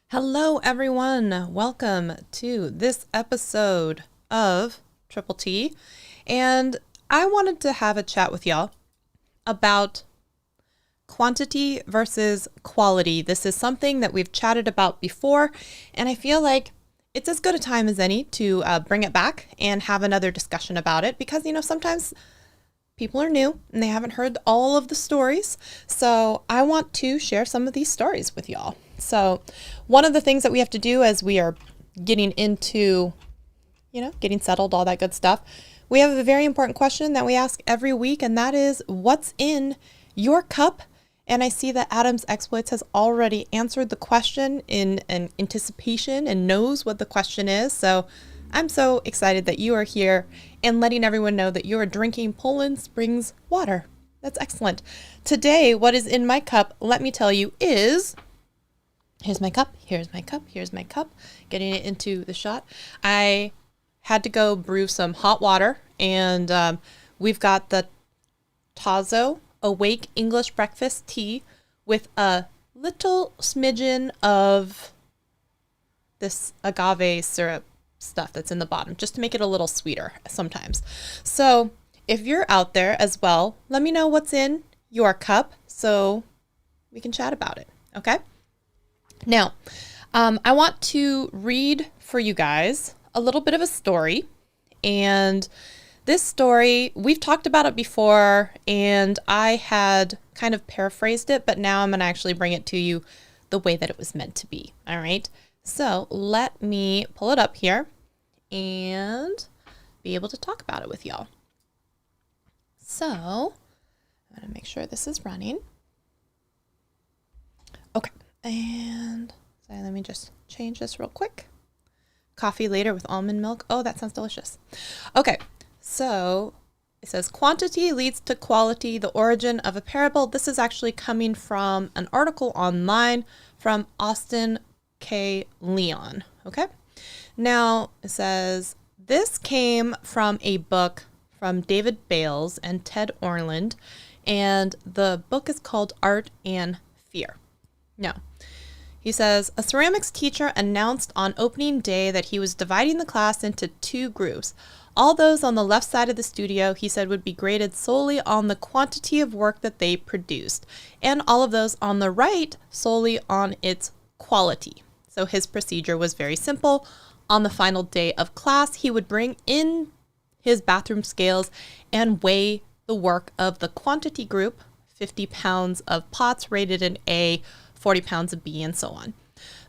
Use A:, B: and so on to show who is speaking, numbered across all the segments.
A: Hello everyone, welcome to this episode of Triple T, and I wanted to have a chat with y'all about quantity versus quality. This is something that we've chatted about before, and I feel like it's as good a time as any to bring it back and have another discussion about it because, sometimes people are new and they haven't heard all of the stories, so I want to share some of these stories with y'all. So one of the things that we have to do as we are getting into, getting settled, all that good stuff, we have a very important question that we ask every week, and that is, what's in your cup? And I see that Adam's Exploits has already answered the question in an anticipation and knows what the question is. So I'm so excited that you are here and letting everyone know that you are drinking Poland Springs water. That's excellent. Today, what is in my cup, let me tell you, is... Here's my cup, here's my cup, here's my cup, getting it into the shot. I had to go brew some hot water, and we've got the Tazo Awake English Breakfast Tea with a little smidgen of this agave syrup stuff that's in the bottom, just to make it a little sweeter sometimes. So if you're out there as well, let me know what's in your cup so we can chat about it, okay? Now, I want to read for you guys a little bit of a story, and this story, we've talked about it before, and I had kind of paraphrased it, but now I'm going to actually bring it to you the way that it was meant to be, all right? So let me pull it up here and be able to talk about it with y'all. So I'm going to make sure this is running. Okay. And so let me just change this real quick. Coffee later with almond milk. Oh, that sounds delicious. Okay, so it says, quantity leads to quality, the origin of a parable. This is actually coming from an article online from Austin K. Leon. Okay, now it says, this came from a book from David Bales and Ted Orland, and the book is called Art and Fear. Now, he says, a ceramics teacher announced on opening day that he was dividing the class into two groups. All those on the left side of the studio, he said, would be graded solely on the quantity of work that they produced, and all of those on the right solely on its quality. So his procedure was very simple. On the final day of class, he would bring in his bathroom scales and weigh the work of the quantity group, 50 pounds of pots rated an A, 40 pounds of B, and so on.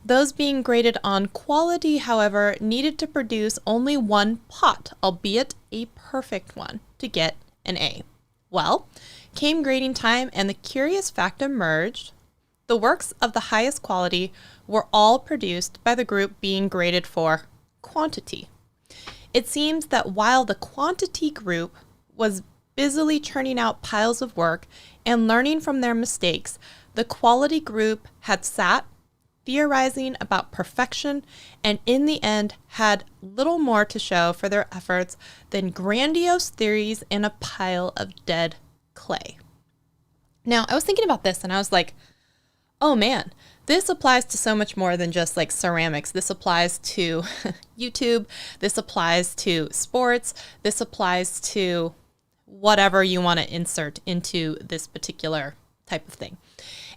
A: Those being graded on quality, however, needed to produce only one pot, albeit a perfect one, to get an A. Well, came grading time, and the curious fact emerged. The works of the highest quality were all produced by the group being graded for quantity. It seems that while the quantity group was busily churning out piles of work and learning from their mistakes, the quality group had sat theorizing about perfection, and in the end had little more to show for their efforts than grandiose theories in a pile of dead clay. Now, I was thinking about this and I was like, oh man, this applies to so much more than just like ceramics. This applies to YouTube. This applies to sports. This applies to whatever you want to insert into this particular type of thing.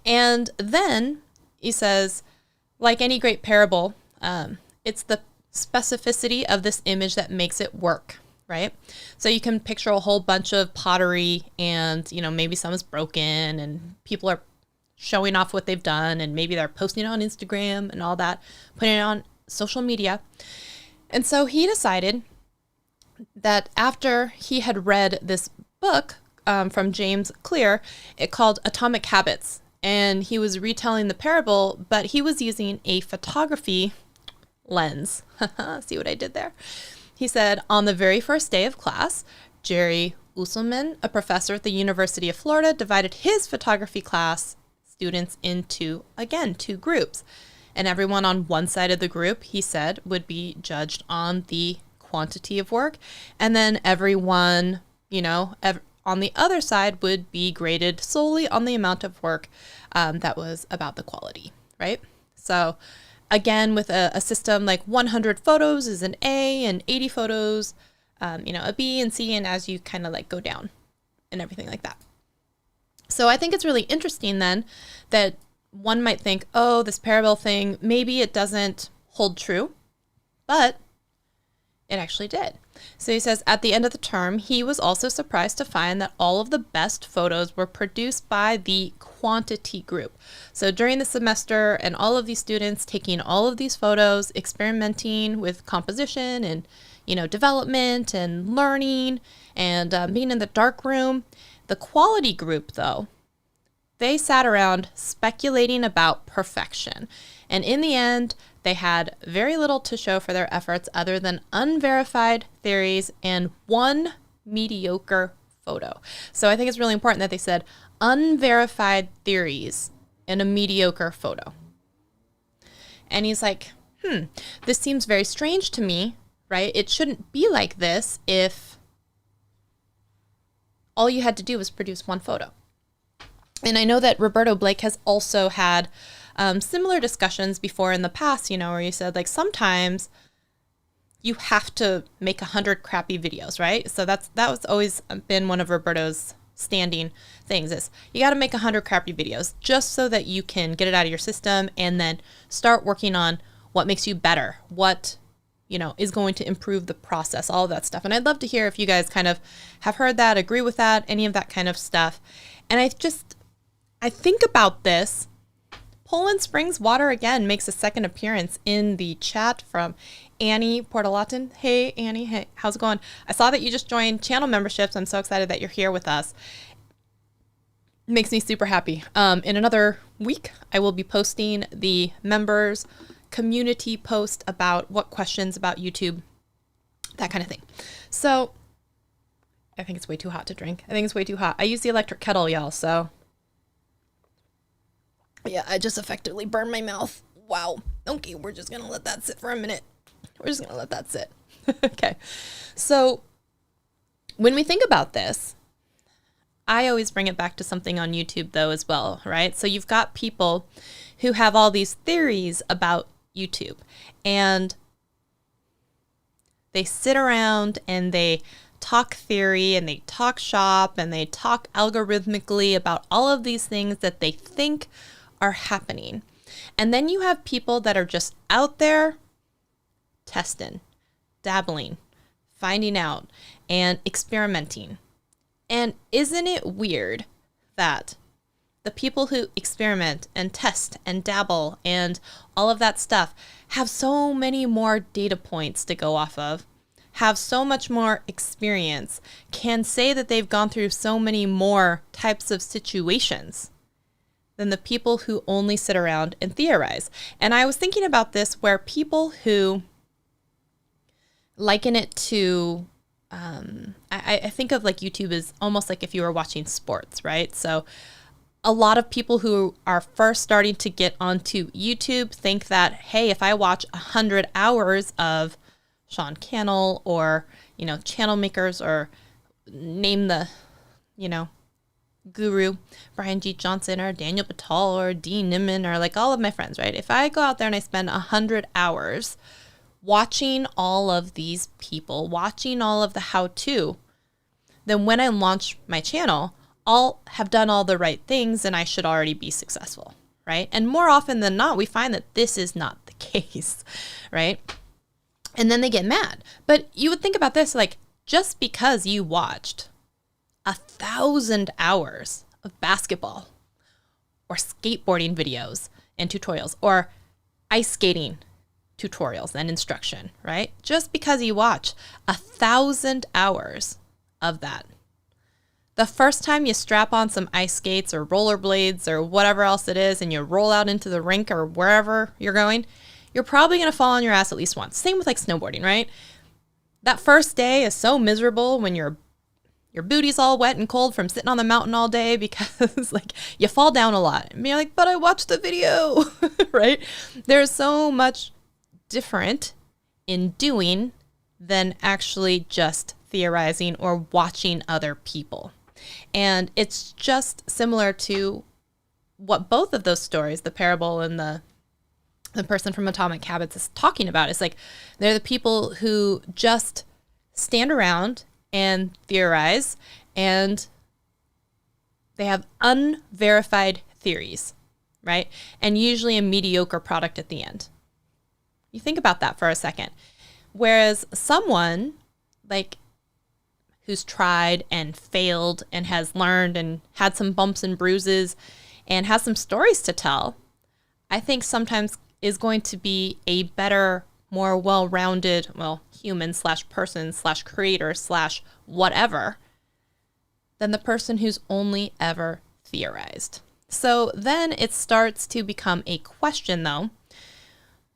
A: And then he says, like any great parable, it's the specificity of this image that makes it work, right? So you can picture a whole bunch of pottery and, you know, maybe some is broken and people are showing off what they've done and maybe they're posting it on Instagram and all that, putting it on social media. And so he decided that after he had read this book from James Clear, it called Atomic Habits, and he was retelling the parable, but he was using a photography lens. See what I did there? He said, on the very first day of class, Jerry Usselman, a professor at the University of Florida, divided his photography class students into, again, 2 groups. And everyone on one side of the group, he said, would be judged on the quantity of work. And then everyone, you know, on the other side would be graded solely on the amount of work that was about the quality, right? So again, with a system like 100 photos is an A and 80 photos, you know, a B and C, and as you kind of like go down and everything like that. So I think it's really interesting then that one might think, oh, this parable thing, maybe it doesn't hold true, but it actually did. So he says, at the end of the term, he was also surprised to find that all of the best photos were produced by the quantity group. So during the semester, and all of these students taking all of these photos, experimenting with composition and, you know, development and learning and being in the dark room. The quality group, though, they sat around speculating about perfection. And in the end, they had very little to show for their efforts other than unverified theories and 1 mediocre photo. So I think it's really important that they said unverified theories and a mediocre photo. And he's like, this seems very strange to me, right? It shouldn't be like this if all you had to do was produce 1 photo. And I know that Roberto Blake has also had similar discussions before in the past, you know, where you said like sometimes you have to make 100 crappy videos, right? So that was always been one of Roberto's standing things is you got to make 100 crappy videos just so that you can get it out of your system and then start working on what makes you better, what, you know, is going to improve the process, all of that stuff. And I'd love to hear if you guys kind of have heard that, agree with that, any of that kind of stuff. And I think about this. Poland Springs Water again makes a second appearance in the chat from Annie Portalatin. Hey, Annie. Hey, how's it going? I saw that you just joined channel memberships. I'm so excited that you're here with us. It makes me super happy. In another week, I will be posting the members community post about what questions about YouTube, that kind of thing. So I think it's way too hot to drink. I think it's way too hot. I use the electric kettle, y'all, so yeah, I just effectively burned my mouth. Wow. Okay, we're just going to let that sit for a minute. We're just going to let that sit. Okay. So when we think about this, I always bring it back to something on YouTube though as well, right? So you've got people who have all these theories about YouTube and they sit around and they talk theory and they talk shop and they talk algorithmically about all of these things that they think are happening. And then you have people that are just out there testing, dabbling, finding out, and experimenting. And isn't it weird that the people who experiment and test and dabble and all of that stuff have so many more data points to go off of, have so much more experience, can say that they've gone through so many more types of situations than the people who only sit around and theorize? And I was thinking about this where people who liken it to, I think of like YouTube as almost like if you were watching sports, right? So a lot of people who are first starting to get onto YouTube think that, hey, if I watch 100 hours of Sean Cannell or, you know, channel makers or name the, you know, guru, Brian G. Johnson or Daniel Batal or Dean Nimmin or like all of my friends, right? If I go out there and I spend 100 hours watching all of these people, watching all of the how-to, then when I launch my channel, I'll have done all the right things and I should already be successful, right? And more often than not, we find that this is not the case, right? And then they get mad. But you would think about this, like, just because you watched 1,000 hours of basketball or skateboarding videos and tutorials or ice skating tutorials and instruction, right? Just because you watch 1,000 hours of that. The first time you strap on some ice skates or rollerblades or whatever else it is and you roll out into the rink or wherever you're going, you're probably going to fall on your ass at least once. Same with like snowboarding, right? That first day is so miserable when your booty's all wet and cold from sitting on the mountain all day because like you fall down a lot. And you're like, but I watched the video, right? There's so much different in doing than actually just theorizing or watching other people. And it's just similar to what both of those stories, the parable and the person from Atomic Habits, is talking about. It's like they're the people who just stand around and theorize, and they have unverified theories, right? And usually a mediocre product at the end. You think about that for a second. Whereas someone like who's tried and failed and has learned and had some bumps and bruises and has some stories to tell, I think sometimes is going to be a better, more well-rounded, human / person / creator / whatever than the person who's only ever theorized. So then it starts to become a question though,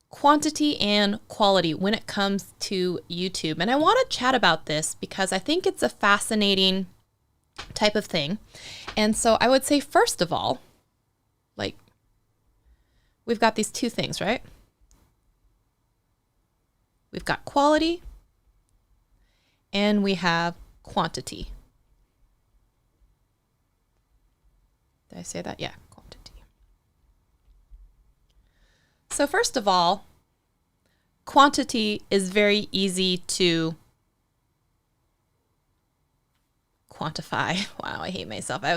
A: quantity and quality when it comes to YouTube. And I want to chat about this because I think it's a fascinating type of thing. And so I would say, first of all, like, we've got these two things, right? We've got quality and we have quantity. Did I say that? Yeah, quantity. So first of all, quantity is very easy to quantify. Wow, I hate myself. I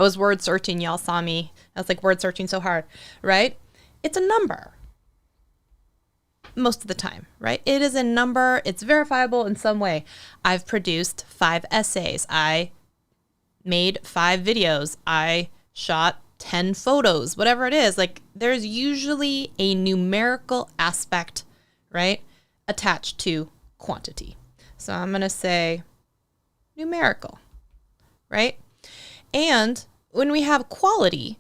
A: was word searching. Y'all saw me. I was like word searching so hard, right? It's a number most of the time, right? It is a number. It's verifiable in some way. I've produced 5 essays. I made 5 videos. I shot 10 photos, whatever it is. Like, there's usually a numerical aspect, right, attached to quantity. So I'm going to say numerical, right? And when we have quality,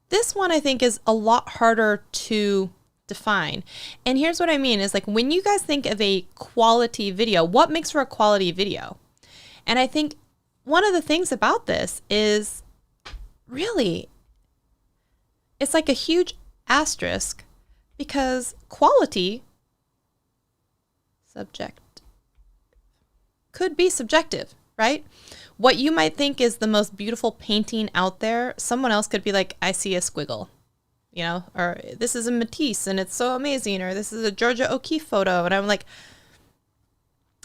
A: this one I think is a lot harder to define. And here's what I mean is, like, when you guys think of a quality video, what makes for a quality video? And I think one of the things about this is really, it's like a huge asterisk, because quality could be subjective, right? What you might think is the most beautiful painting out there, someone else could be like, I see a squiggle, you know, or this is a Matisse and it's so amazing, or this is a Georgia O'Keeffe photo. And I'm like,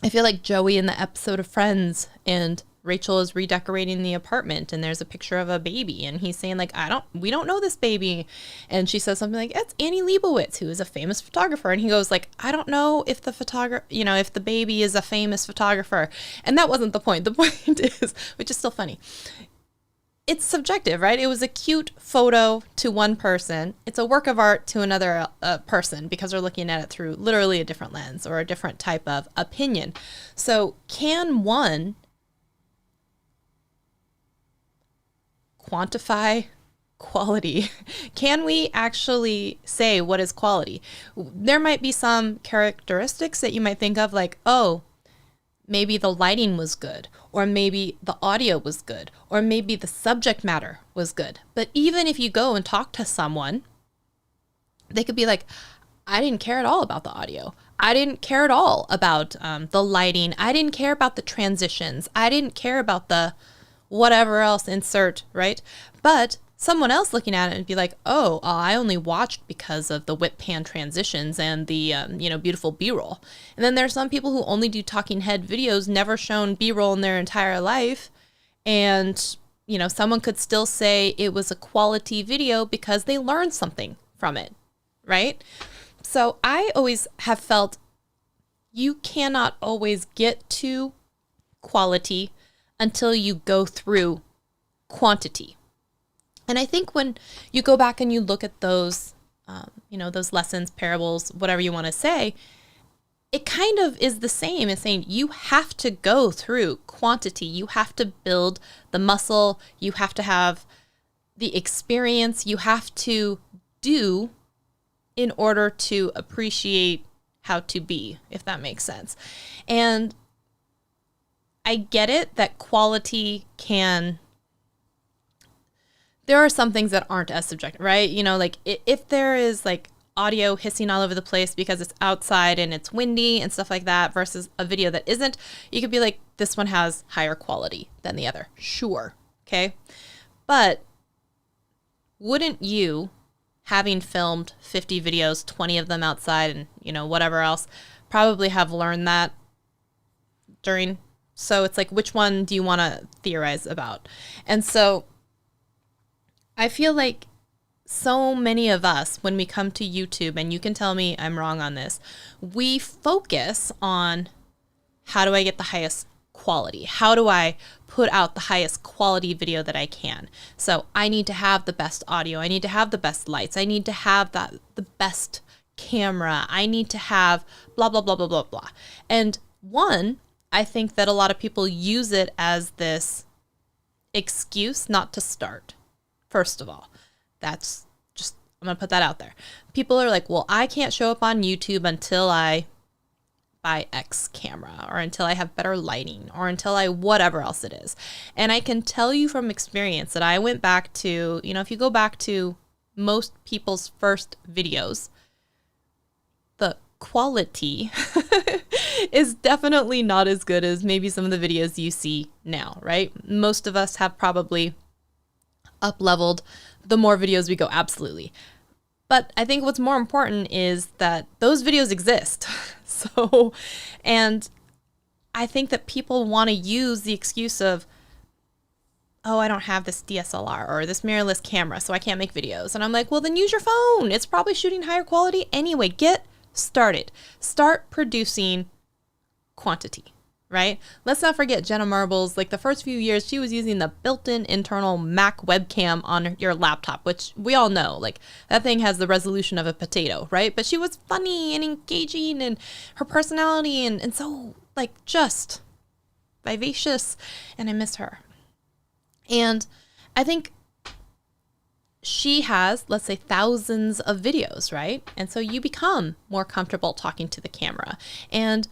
A: I feel like Joey in the episode of Friends, and Rachel is redecorating the apartment and there's a picture of a baby and he's saying like, we don't know this baby. And she says something like, it's Annie Leibovitz, who is a famous photographer. And he goes like, I don't know if if the baby is a famous photographer. And that wasn't the point. The point is, which is still funny, it's subjective, right? It was a cute photo to one person. It's a work of art to another person because they're looking at it through literally a different lens or a different type of opinion. So can one quantify quality? Can we actually say what is quality? There might be some characteristics that you might think of, like, oh, maybe the lighting was good, or maybe the audio was good, or maybe the subject matter was good. But even if you go and talk to someone, they could be like, I didn't care at all about the audio. I didn't care at all about the lighting. I didn't care about the transitions. I didn't care about the whatever else, insert, right? But someone else looking at it and be like, oh, I only watched because of the whip pan transitions and the, beautiful B-roll. And then there's some people who only do talking head videos, never shown B-roll in their entire life. And, someone could still say it was a quality video because they learned something from it, right? So I always have felt you cannot always get to quality until you go through quantity. And I think when you go back and you look at those, those lessons, parables, whatever you want to say, it kind of is the same as saying you have to go through quantity. You have to build the muscle. You have to have the experience. You have to do in order to appreciate how to be, if that makes sense. And I get it that quality there are some things that aren't as subjective, right? Like if there is like audio hissing all over the place because it's outside and it's windy and stuff like that versus a video that isn't, you could be like, this one has higher quality than the other. Sure. Okay. But wouldn't you, having filmed 50 videos, 20 of them outside and, whatever else, probably have learned that during? So it's like, which one do you want to theorize about? And so I feel like so many of us, when we come to YouTube, and you can tell me I'm wrong on this, we focus on how do I get the highest quality? How do I put out the highest quality video that I can? So I need to have the best audio. I need to have the best lights. I need to have the best camera. I need to have blah, blah, blah, blah, blah, blah. And I think that a lot of people use it as this excuse not to start. First of all, I'm going to put that out there. People are like, well, I can't show up on YouTube until I buy X camera or until I have better lighting or until I whatever else it is. And I can tell you from experience that I went back to, if you go back to most people's first videos, the quality is definitely not as good as maybe some of the videos you see now, right? Most of us have probably up-leveled the more videos we go, absolutely. But I think what's more important is that those videos exist. And I think that people want to use the excuse of, oh, I don't have this DSLR or this mirrorless camera, so I can't make videos. And I'm like, well, then use your phone. It's probably shooting higher quality anyway. Get started. Start producing quantity. Right? Let's not forget Jenna Marbles, like the first few years, she was using the built-in internal Mac webcam on your laptop, which we all know, like that thing has the resolution of a potato, right? But she was funny and engaging and her personality and so like just vivacious, and I miss her. And I think she has, let's say, thousands of videos, right? And so you become more comfortable talking to the camera. And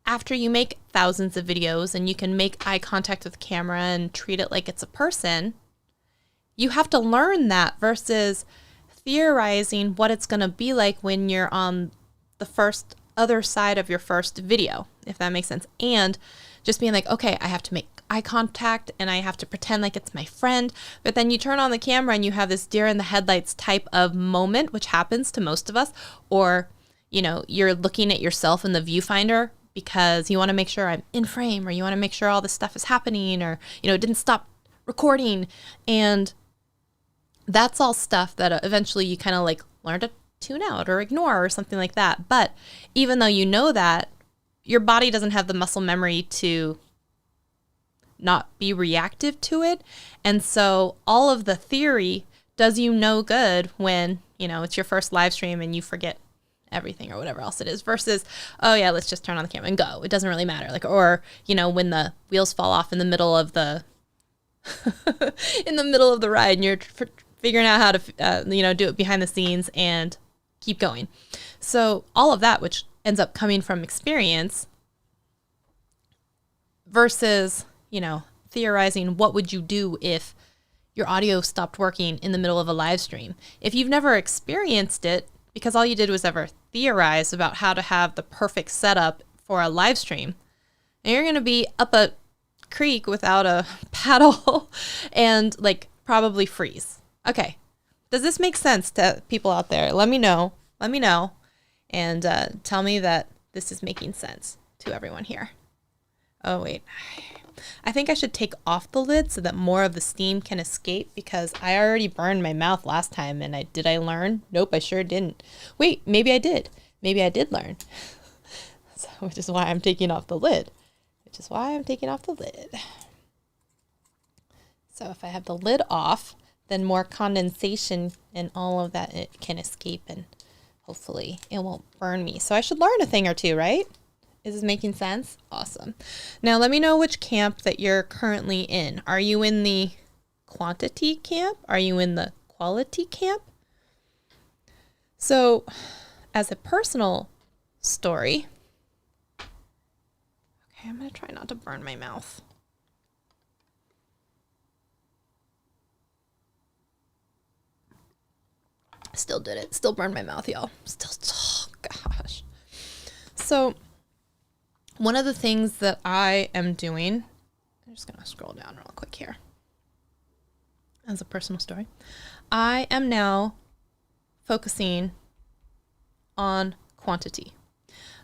A: after you make thousands of videos and you can make eye contact with the camera and treat it like it's a person, you have to learn that versus theorizing what it's going to be like when you're on the other side of your first video, if that makes sense. And just being like, okay, I have to make eye contact and I have to pretend like it's my friend. But then you turn on the camera and you have this deer in the headlights type of moment, which happens to most of us. Or, you're looking at yourself in the viewfinder because you want to make sure I'm in frame, or you want to make sure all this stuff is happening, or, it didn't stop recording. And that's all stuff that eventually you kind of like learn to tune out or ignore or something like that. But even though you know that, your body doesn't have the muscle memory to not be reactive to it. And so all of the theory does you no good when, it's your first live stream and you forget everything or whatever else it is, versus, oh yeah, let's just turn on the camera and go. It doesn't really matter. Like, or, when the wheels fall off in the middle of the, in the middle of the ride and you're figuring out how to, do it behind the scenes and keep going. So all of that, which ends up coming from experience versus, theorizing what would you do if your audio stopped working in the middle of a live stream. If you've never experienced it, because all you did was ever theorize about how to have the perfect setup for a live stream, and you're going to be up a creek without a paddle and like probably freeze. Okay. Does this make sense to people out there? Let me know. And tell me that this is making sense to everyone here. Oh, wait. I think I should take off the lid so that more of the steam can escape, because I already burned my mouth last time. And did I learn? Nope, I sure didn't. Wait, maybe I did. Maybe I did learn. which is why I'm taking off the lid. So if I have the lid off, then more condensation and all of that, it can escape and hopefully it won't burn me. So I should learn a thing or two, right? Is this making sense? Awesome. Now let me know which camp that you're currently in. Are you in the quantity camp? Are you in the quality camp? So as a personal story, okay, I'm going to try not to burn my mouth. Still did it. Still burned my mouth, y'all. Oh gosh. So one of the things that I am doing, I'm just going to scroll down real quick here. As a personal story, I am now focusing on quantity.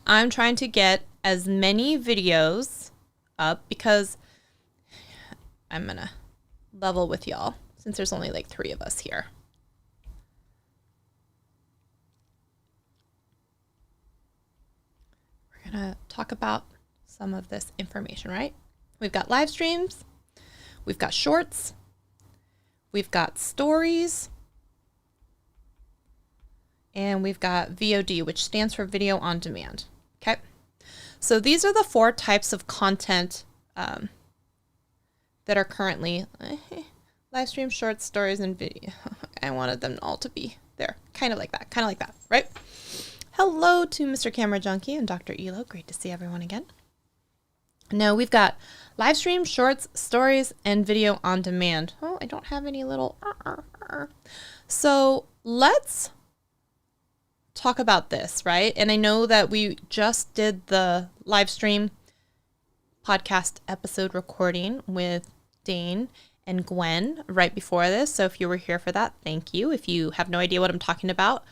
A: I'm trying to get as many videos up because I'm going to level with y'all since there's only like 3 of us here. We're going to talk about some of this information, right? We've got live streams, we've got shorts, we've got stories, and we've got VOD, which stands for video on demand. Okay. So these are the 4 types of content that are currently live stream, shorts, stories, and video. I wanted them all to be there. Kind of like that, right? Hello to Mr. Camera Junkie and Dr. Elo. Great to see everyone again. Now we've got live stream, shorts, stories, and video on demand. Oh, I don't have any little. So let's talk about this, right? And I know that we just did the live stream podcast episode recording with Dane and Gwen right before this. So if you were here for that, thank you. If you have no idea what I'm talking about,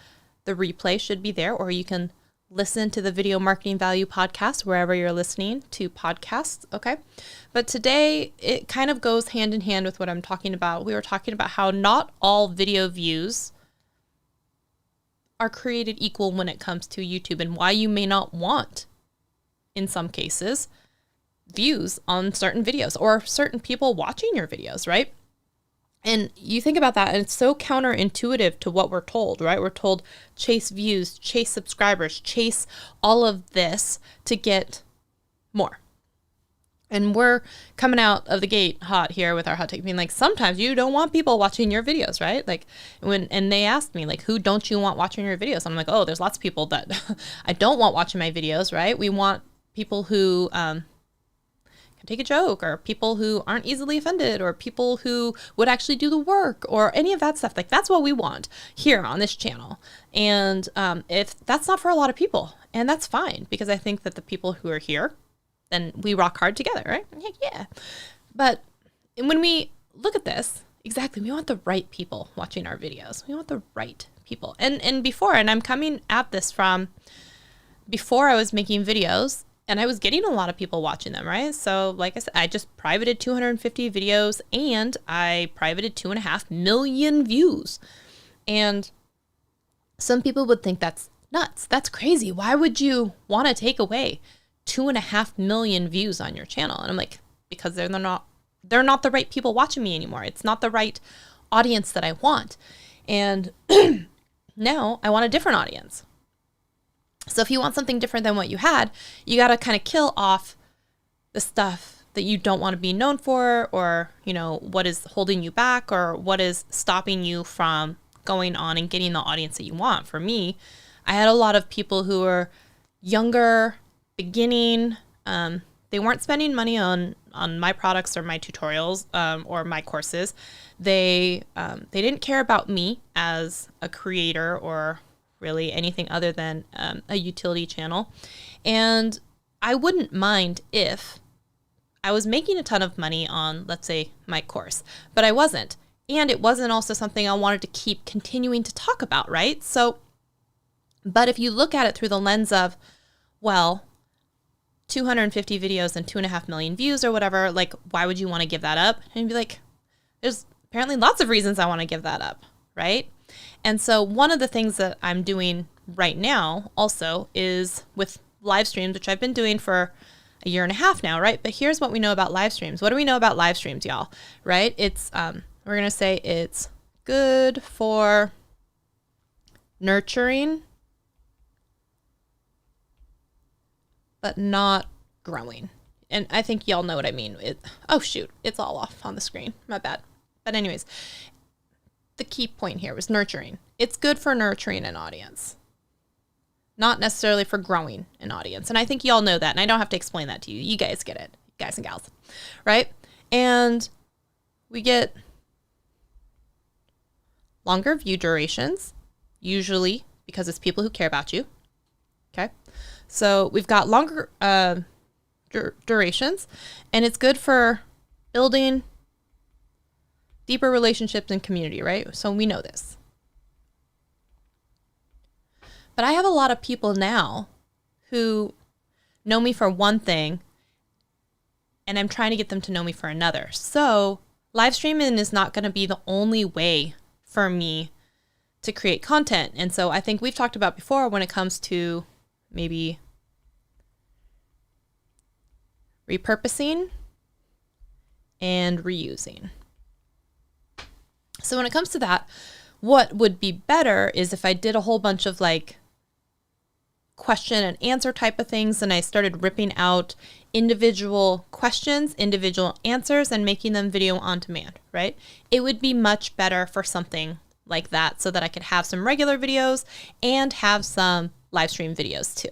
A: the replay should be there, or you can listen to the Video Marketing Value podcast wherever you're listening to podcasts, okay? But today, it kind of goes hand in hand with what I'm talking about. We were talking about how not all video views are created equal when it comes to YouTube, and why you may not want, in some cases, views on certain videos or certain people watching your videos, right? And you think about that, and it's so counterintuitive to what we're told, right? We're told chase views, chase subscribers, chase all of this to get more. And we're coming out of the gate hot here with our hot take, being like, sometimes you don't want people watching your videos, right? Like and they asked me, like, who don't you want watching your videos? And I'm like, oh, there's lots of people that I don't want watching my videos, right? We want people who can take a joke, or people who aren't easily offended, or people who would actually do the work, or any of that stuff. Like, that's what we want here on this channel. And if that's not for a lot of people, and that's fine, because I think that the people who are here, then we rock hard together, right? Yeah. But when we look at this, exactly, we want the right people watching our videos. We want the right people. And I'm coming at this from before I was making videos, and I was getting a lot of people watching them, right? So like I said, I just privated 250 videos, and I privated 2.5 million views. And some people would think that's nuts. That's crazy. Why would you want to take away 2.5 million views on your channel? And I'm like, because they're not the right people watching me anymore. It's not the right audience that I want. And now I want a different audience. So if you want something different than what you had, you got to kind of kill off the stuff that you don't want to be known for, or, you know, what is holding you back, or what is stopping you from going on and getting the audience that you want. For me, I had a lot of people who were younger, beginning. They weren't spending money on my products or my tutorials or my courses. They didn't care about me as a creator or really anything other than a utility channel. And I wouldn't mind if I was making a ton of money on, let's say, my course, but I wasn't. And it wasn't also something I wanted to keep continuing to talk about, right? So, but if you look at it through the lens of, well, 250 videos and 2.5 million views or whatever, like, why would you want to give that up? And you'd be like, there's apparently lots of reasons I want to give that up, right? And so one of the things that I'm doing right now also is with live streams, which I've been doing for a year and a half now, right? But here's what we know about live streams. What do we know about live streams, y'all? Right? It's, we're going to say it's good for nurturing, but not growing. And I think y'all know what I mean. Oh shoot, it's all off on the screen. My bad. But anyways, the key point here was nurturing. It's good for nurturing an audience, not necessarily for growing an audience. And I think y'all know that, and I don't have to explain that to you. You guys get it, guys and gals, right? And we get longer view durations, usually because it's people who care about you, okay? So we've got longer durations, and it's good for building deeper relationships and community, right? So we know this. But I have a lot of people now who know me for one thing, and I'm trying to get them to know me for another. So live streaming is not going to be the only way for me to create content. And so I think we've talked about before when it comes to maybe repurposing and reusing. So when it comes to that, what would be better is if I did a whole bunch of like question and answer type of things, and I started ripping out individual questions, individual answers, and making them video on demand, right? It would be much better for something like that so that I could have some regular videos and have some live stream videos too.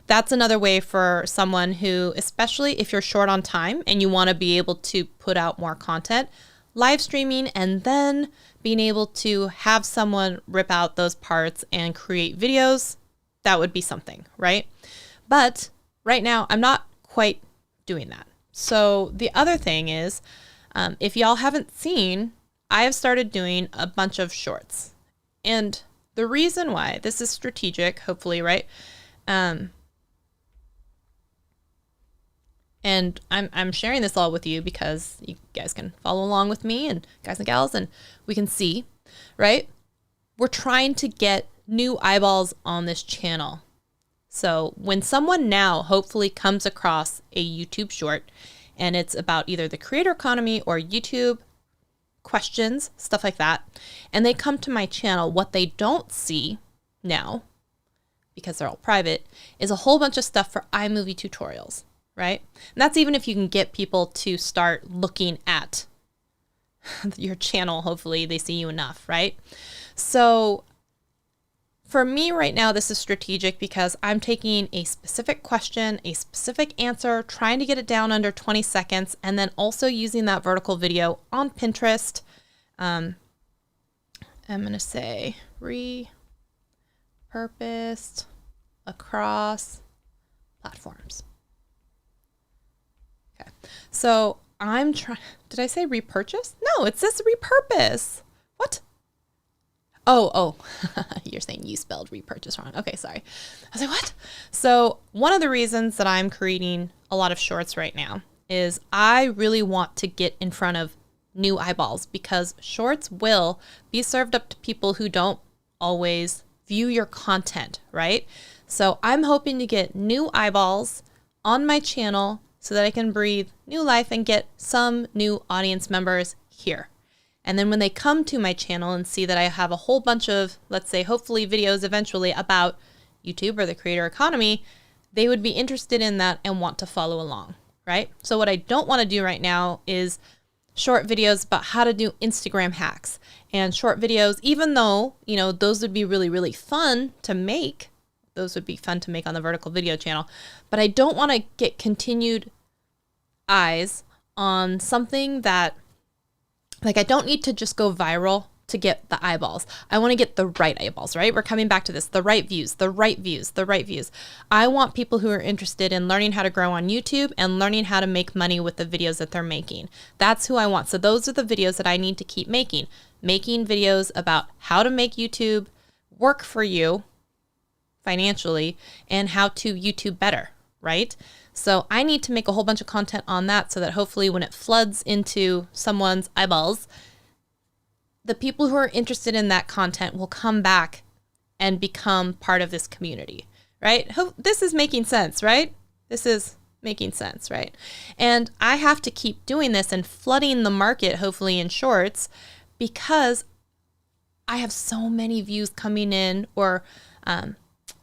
A: That's another way for someone who, especially if you're short on time and you want to be able to put out more content, live streaming and then being able to have someone rip out those parts and create videos, that would be something, right? But right now, I'm not quite doing that. So the other thing is, if y'all haven't seen, I have started doing a bunch of shorts. And the reason why, this is strategic, hopefully, right? And I'm sharing this all with you because you guys can follow along with me, and guys and gals, and we can see, right? We're trying to get new eyeballs on this channel. So when someone now hopefully comes across a YouTube short and it's about either the creator economy or YouTube questions, stuff like that, and they come to my channel, what they don't see now, because they're all private, is a whole bunch of stuff for iMovie tutorials, right? And that's even if you can get people to start looking at your channel. Hopefully they see you enough, right? So for me right now, this is strategic because I'm taking a specific question, a specific answer, trying to get it down under 20 seconds, and then also using that vertical video on Pinterest. I'm going to say repurposed across platforms. Okay, so I'm trying, did I say repurchase? No, it says repurpose. What? Oh, you're saying you spelled repurchase wrong. Okay, sorry. I was like, what? So one of the reasons that I'm creating a lot of shorts right now is I really want to get in front of new eyeballs, because shorts will be served up to people who don't always view your content, right? So I'm hoping to get new eyeballs on my channel so that I can breathe new life and get some new audience members here. And then when they come to my channel and see that I have a whole bunch of, let's say, hopefully videos eventually about YouTube or the creator economy, they would be interested in that and want to follow along, right? So what I don't want to do right now is short videos about how to do Instagram hacks and short videos, even though, you know, those would be really, really fun to make. Those would be fun to make on the vertical video channel. But I don't want to get continued eyes on something that, like, I don't need to just go viral to get the eyeballs. I want to get the right eyeballs, right? We're coming back to this, the right views, the right views, the right views. I want people who are interested in learning how to grow on YouTube and learning how to make money with the videos that they're making. That's who I want. So those are the videos that I need to keep making videos about how to make YouTube work for you financially and how to YouTube better, right? So I need to make a whole bunch of content on that so that hopefully when it floods into someone's eyeballs, the people who are interested in that content will come back and become part of this community, right? This is making sense, right? This is making sense, right? And I have to keep doing this and flooding the market, hopefully in shorts, because I have so many views coming in, or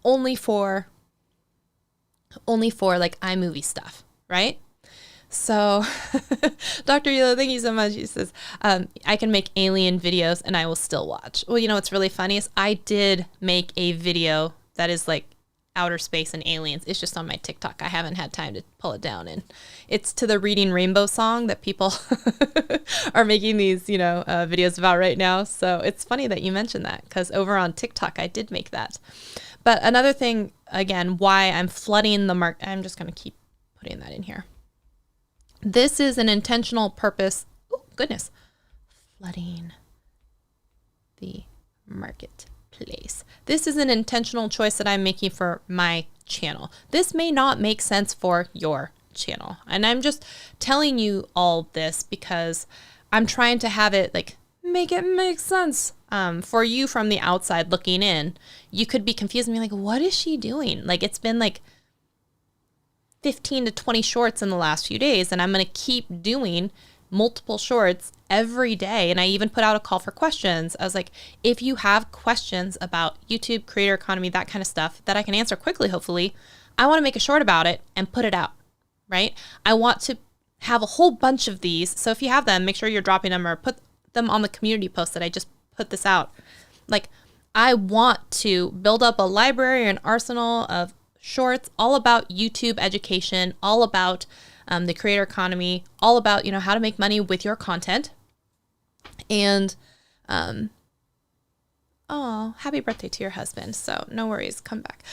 A: only for like iMovie stuff, right? So Dr. Yula, thank you so much. He says, I can make alien videos and I will still watch. Well, you know what's really funny is I did make a video that is like outer space and aliens. It's just on my TikTok. I haven't had time to pull it down, and it's to the Reading Rainbow song that people are making these, videos about right now. So it's funny that you mentioned that, because over on TikTok, I did make that. But another thing, again, why I'm flooding the market, I'm just going to keep putting that in here. This is an intentional purpose. Oh, goodness. Flooding the marketplace. This is an intentional choice that I'm making for my channel. This may not make sense for your channel. And I'm just telling you all this because I'm trying to have it like make it make sense for you from the outside looking in. You could be confused and be like, what is she doing? Like, it's been like 15 to 20 shorts in the last few days, and I'm going to keep doing multiple shorts every day. And I even put out a call for questions. I was like, if you have questions about YouTube, creator economy, that kind of stuff that I can answer quickly, hopefully, I want to make a short about it and put it out, right? I want to have a whole bunch of these. So if you have them, make sure you're dropping them or put them on the community post that I just put this out. Like, I want to build up a library, an arsenal of shorts all about YouTube education, all about the creator economy, all about, how to make money with your content. And, happy birthday to your husband. So no worries, come back.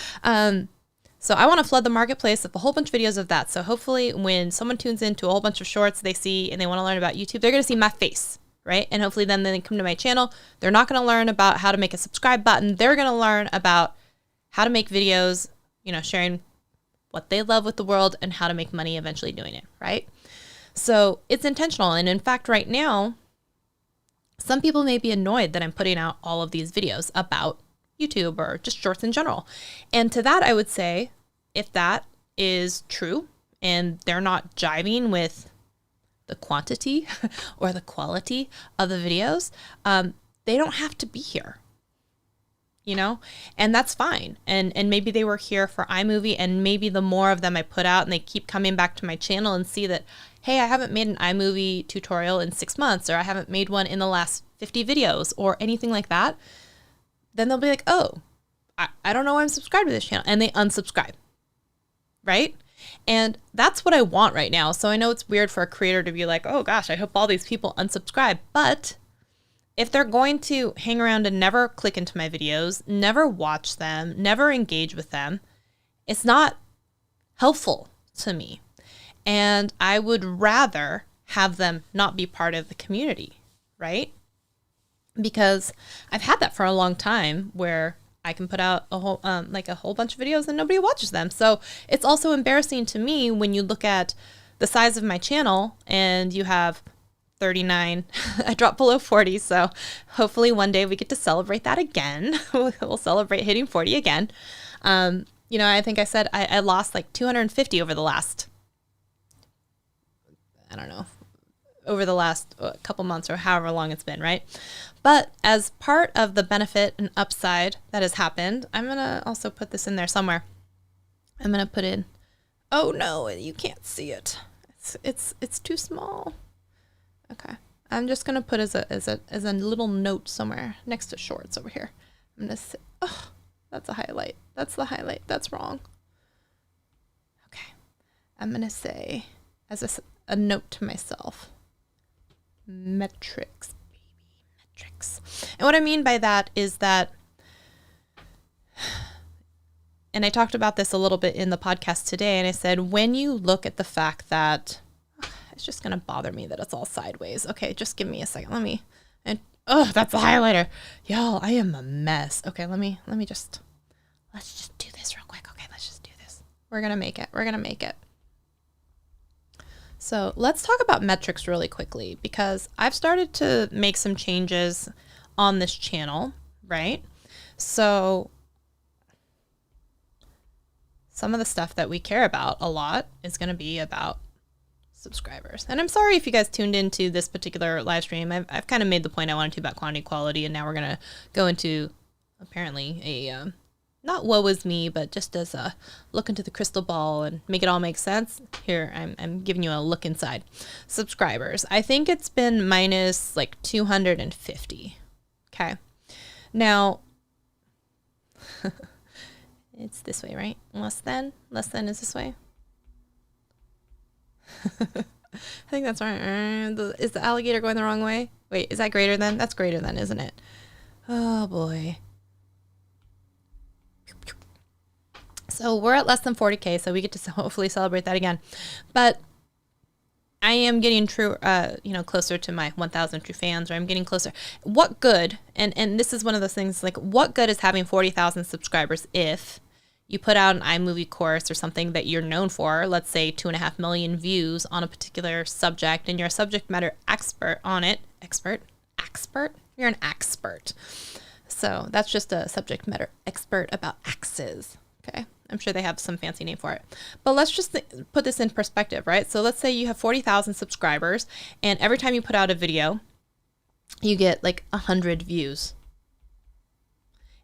A: So I want to flood the marketplace with a whole bunch of videos of that. So hopefully when someone tunes into a whole bunch of shorts they see and they want to learn about YouTube, they're going to see my face, right? And hopefully then they come to my channel. They're not going to learn about how to make a subscribe button. They're going to learn about how to make videos, sharing what they love with the world and how to make money eventually doing it, right? So it's intentional. And in fact, right now, some people may be annoyed that I'm putting out all of these videos about YouTube or just shorts in general. And to that, I would say, if that is true and they're not jiving with the quantity or the quality of the videos, they don't have to be here. And that's fine. And maybe they were here for iMovie, and maybe the more of them I put out and they keep coming back to my channel and see that, hey, I haven't made an iMovie tutorial in 6 months, or I haven't made one in the last 50 videos or anything like that. Then they'll be like, oh, I don't know why I'm subscribed to this channel. And they unsubscribe, right? And that's what I want right now. So I know it's weird for a creator to be like, oh gosh, I hope all these people unsubscribe. But if they're going to hang around and never click into my videos, never watch them, never engage with them, it's not helpful to me. And I would rather have them not be part of the community, right? Because I've had that for a long time where I can put out a whole bunch of videos and nobody watches them. So it's also embarrassing to me when you look at the size of my channel and you have 39. I dropped below 40. So hopefully one day we get to celebrate that again. We'll celebrate hitting 40 again. I think I said I lost like 250 over the last, over the last couple months or however long it's been, right? But as part of the benefit and upside that has happened, I'm going to also put this in there somewhere. I'm going to put in, oh no, you can't see it. It's too small. Okay. I'm just going to put as a little note somewhere next to shorts over here. I'm going to say, oh, that's a highlight. That's the highlight. That's wrong. Okay. I'm going to say as a note to myself, metrics, baby, metrics. And what I mean by that is that, and I talked about this a little bit in the podcast today, and I said, when you look at the fact that, it's just going to bother me that it's all sideways. Okay, just give me a second. That's the highlighter. Y'all, I am a mess. Okay, let's just do this real quick. Okay, let's just do this. We're going to make it. So let's talk about metrics really quickly, because I've started to make some changes on this channel, right? So some of the stuff that we care about a lot is going to be about subscribers. And I'm sorry if you guys tuned into this particular live stream. I've kind of made the point I wanted to about quantity quality, and now we're going to go into apparently a not woe is me, but just as a look into the crystal ball and make it all make sense. Here, I'm giving you a look inside. Subscribers. I think it's been minus like 250. Okay. Now, it's this way, right? Less than is this way. I think that's right. Is the alligator going the wrong way? Wait, is that greater than? That's greater than, isn't it? Oh boy. So we're at less than 40K, so we get to hopefully celebrate that again. But I am getting closer to my 1,000 true fans, or I'm getting closer. What good, and this is one of those things, like, what good is having 40,000 subscribers if you put out an iMovie course or something that you're known for, let's say 2.5 million views on a particular subject, and you're a subject matter expert on it. Expert? You're an expert. So that's just a subject matter expert about axes. Okay. I'm sure they have some fancy name for it. But let's just put this in perspective, right? So let's say you have 40,000 subscribers, and every time you put out a video, you get like 100 views.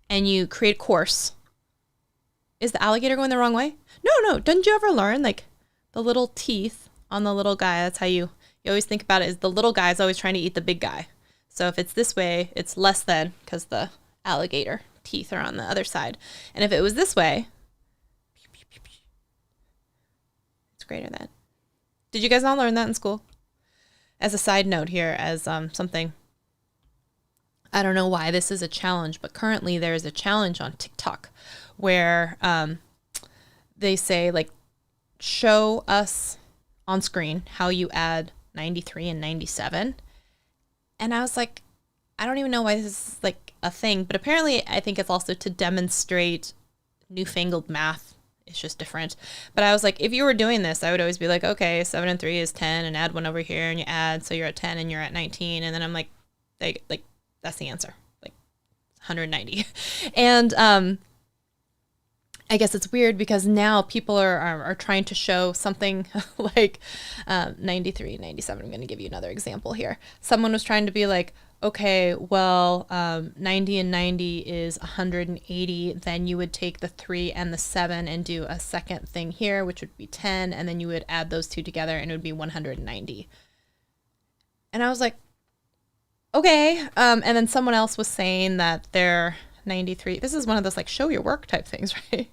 A: And you create a course. Is the alligator going the wrong way? No. Didn't you ever learn, like, the little teeth on the little guy? That's how you always think about it, is the little guy is always trying to eat the big guy. So if it's this way, it's less than, because the alligator teeth are on the other side. And if it was this way, it's greater than. Did you guys all learn that in school? As a side note here, as something, I don't know why this is a challenge, but currently there is a challenge on TikTok where they say, like, show us on screen how you add 93 and 97. And I was like, I don't even know why this is like a thing, but apparently I think it's also to demonstrate newfangled math. It's just different. But I was like, if you were doing this, I would always be like, okay, 7 and 3 is 10, and add 1 over here, and you add, so you're at 10 and you're at 19. And then I'm like, that's the answer, like 190. And I guess it's weird because now people are trying to show something like 93, 97. I'm going to give you another example here. Someone was trying to be like, okay, well, 90 and 90 is 180. Then you would take the 3 and the 7 and do a second thing here, which would be 10. And then you would add those two together and it would be 190. And I was like, okay. And then someone else was saying that they're 93. This is one of those like show your work type things, right?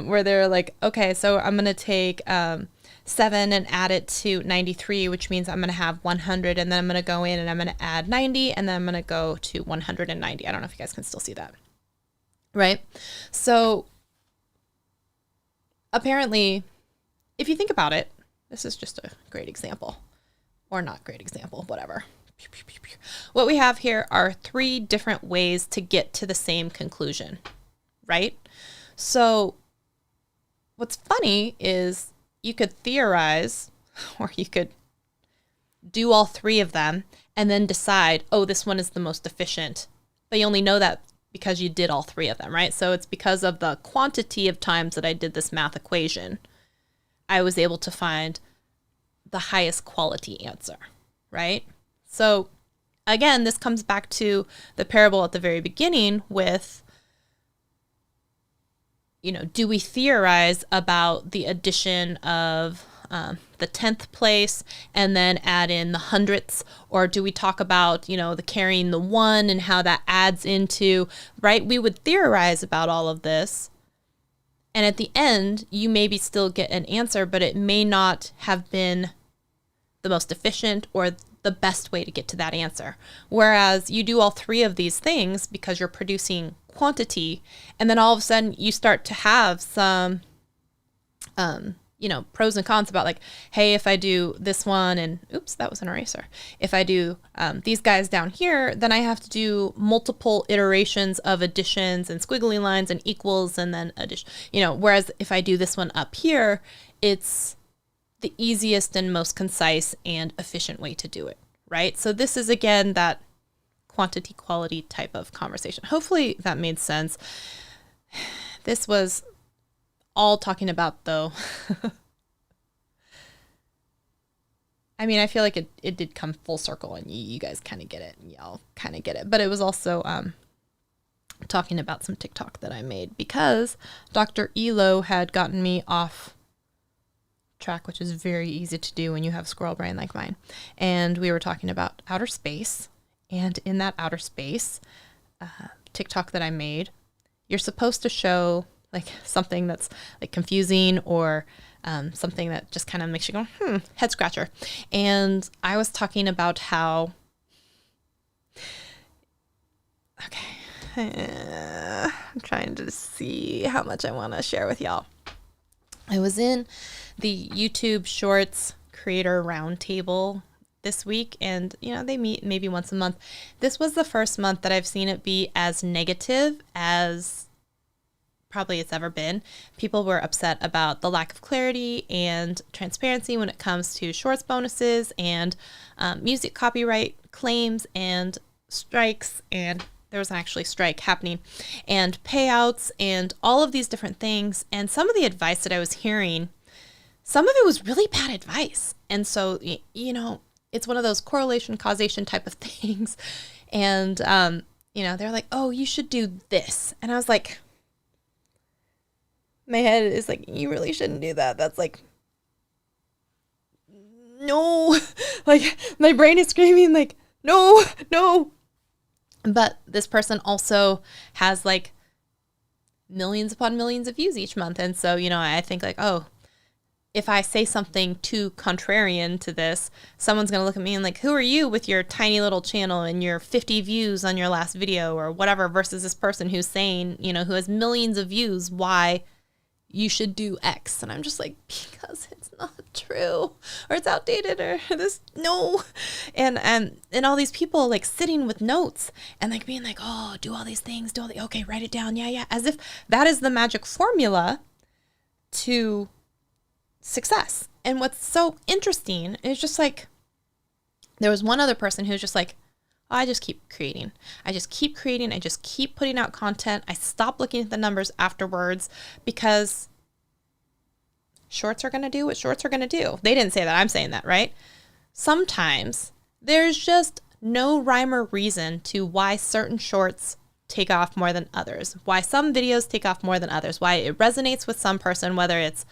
A: Where they're like, okay, so I'm going to take 7 and add it to 93, which means I'm going to have 100. And then I'm going to go in and I'm going to add 90. And then I'm going to go to 190. I don't know if you guys can still see that. Right? So apparently, if you think about it, this is just a great example, or not great example, whatever. What we have here are 3 different ways to get to the same conclusion, right? So what's funny is you could theorize, or you could do all 3 of them and then decide, oh, this one is the most efficient. But you only know that because you did all 3 of them, right? So it's because of the quantity of times that I did this math equation, I was able to find the highest quality answer, right? So again, this comes back to the parable at the very beginning with, do we theorize about the addition of the 10th place and then add in the hundredths? Or do we talk about, the carrying the 1 and how that adds into, right? We would theorize about all of this. And at the end, you maybe still get an answer, but it may not have been the most efficient or the best way to get to that answer. Whereas you do all 3 of these things because you're producing quantity, and then all of a sudden you start to have some, pros and cons about like, hey, if I do this one and oops, that was an eraser. If I do these guys down here, then I have to do multiple iterations of additions and squiggly lines and equals and then addition, whereas if I do this one up here, it's the easiest and most concise and efficient way to do it, right? So this is, again, that quantity quality type of conversation. Hopefully that made sense. This was all talking about, though, I mean, I feel like it did come full circle, and you guys kind of get it, and y'all kind of get it. But it was also talking about some TikTok that I made because Dr. Elo had gotten me off track, which is very easy to do when you have squirrel brain like mine. And we were talking about outer space. And in that outer space TikTok that I made, you're supposed to show like something that's like confusing or something that just kind of makes you go, head scratcher. And I was talking about how, I'm trying to see how much I want to share with y'all. I was in the YouTube Shorts Creator Roundtable this week, and they meet maybe once a month. This was the first month that I've seen it be as negative as probably it's ever been. People were upset about the lack of clarity and transparency when it comes to shorts bonuses and music copyright claims and strikes, and there was actually a strike happening, and payouts and all of these different things. And some of the advice that I was hearing, some of it was really bad advice. And so, it's one of those correlation causation type of things. And, they're like, oh, you should do this. And I was like, my head is like, you really shouldn't do that. That's like, no, like my brain is screaming like, no. But this person also has like millions upon millions of views each month. And so, I think like, oh, if I say something too contrarian to this, someone's going to look at me and like, who are you with your tiny little channel and your 50 views on your last video or whatever, versus this person who's saying, who has millions of views, why you should do X. And I'm just like, because it's not true, or it's outdated, or this, no. And all these people like sitting with notes and like being like, oh, do all these things, okay, write it down. Yeah. As if that is the magic formula to success. And what's so interesting is just like, there was one other person who's just like, I just keep creating. I just keep putting out content. I stop looking at the numbers afterwards because shorts are going to do what shorts are going to do. They didn't say that. I'm saying that, right? Sometimes there's just no rhyme or reason to why certain shorts take off more than others, why some videos take off more than others, why it resonates with some person, whether it's,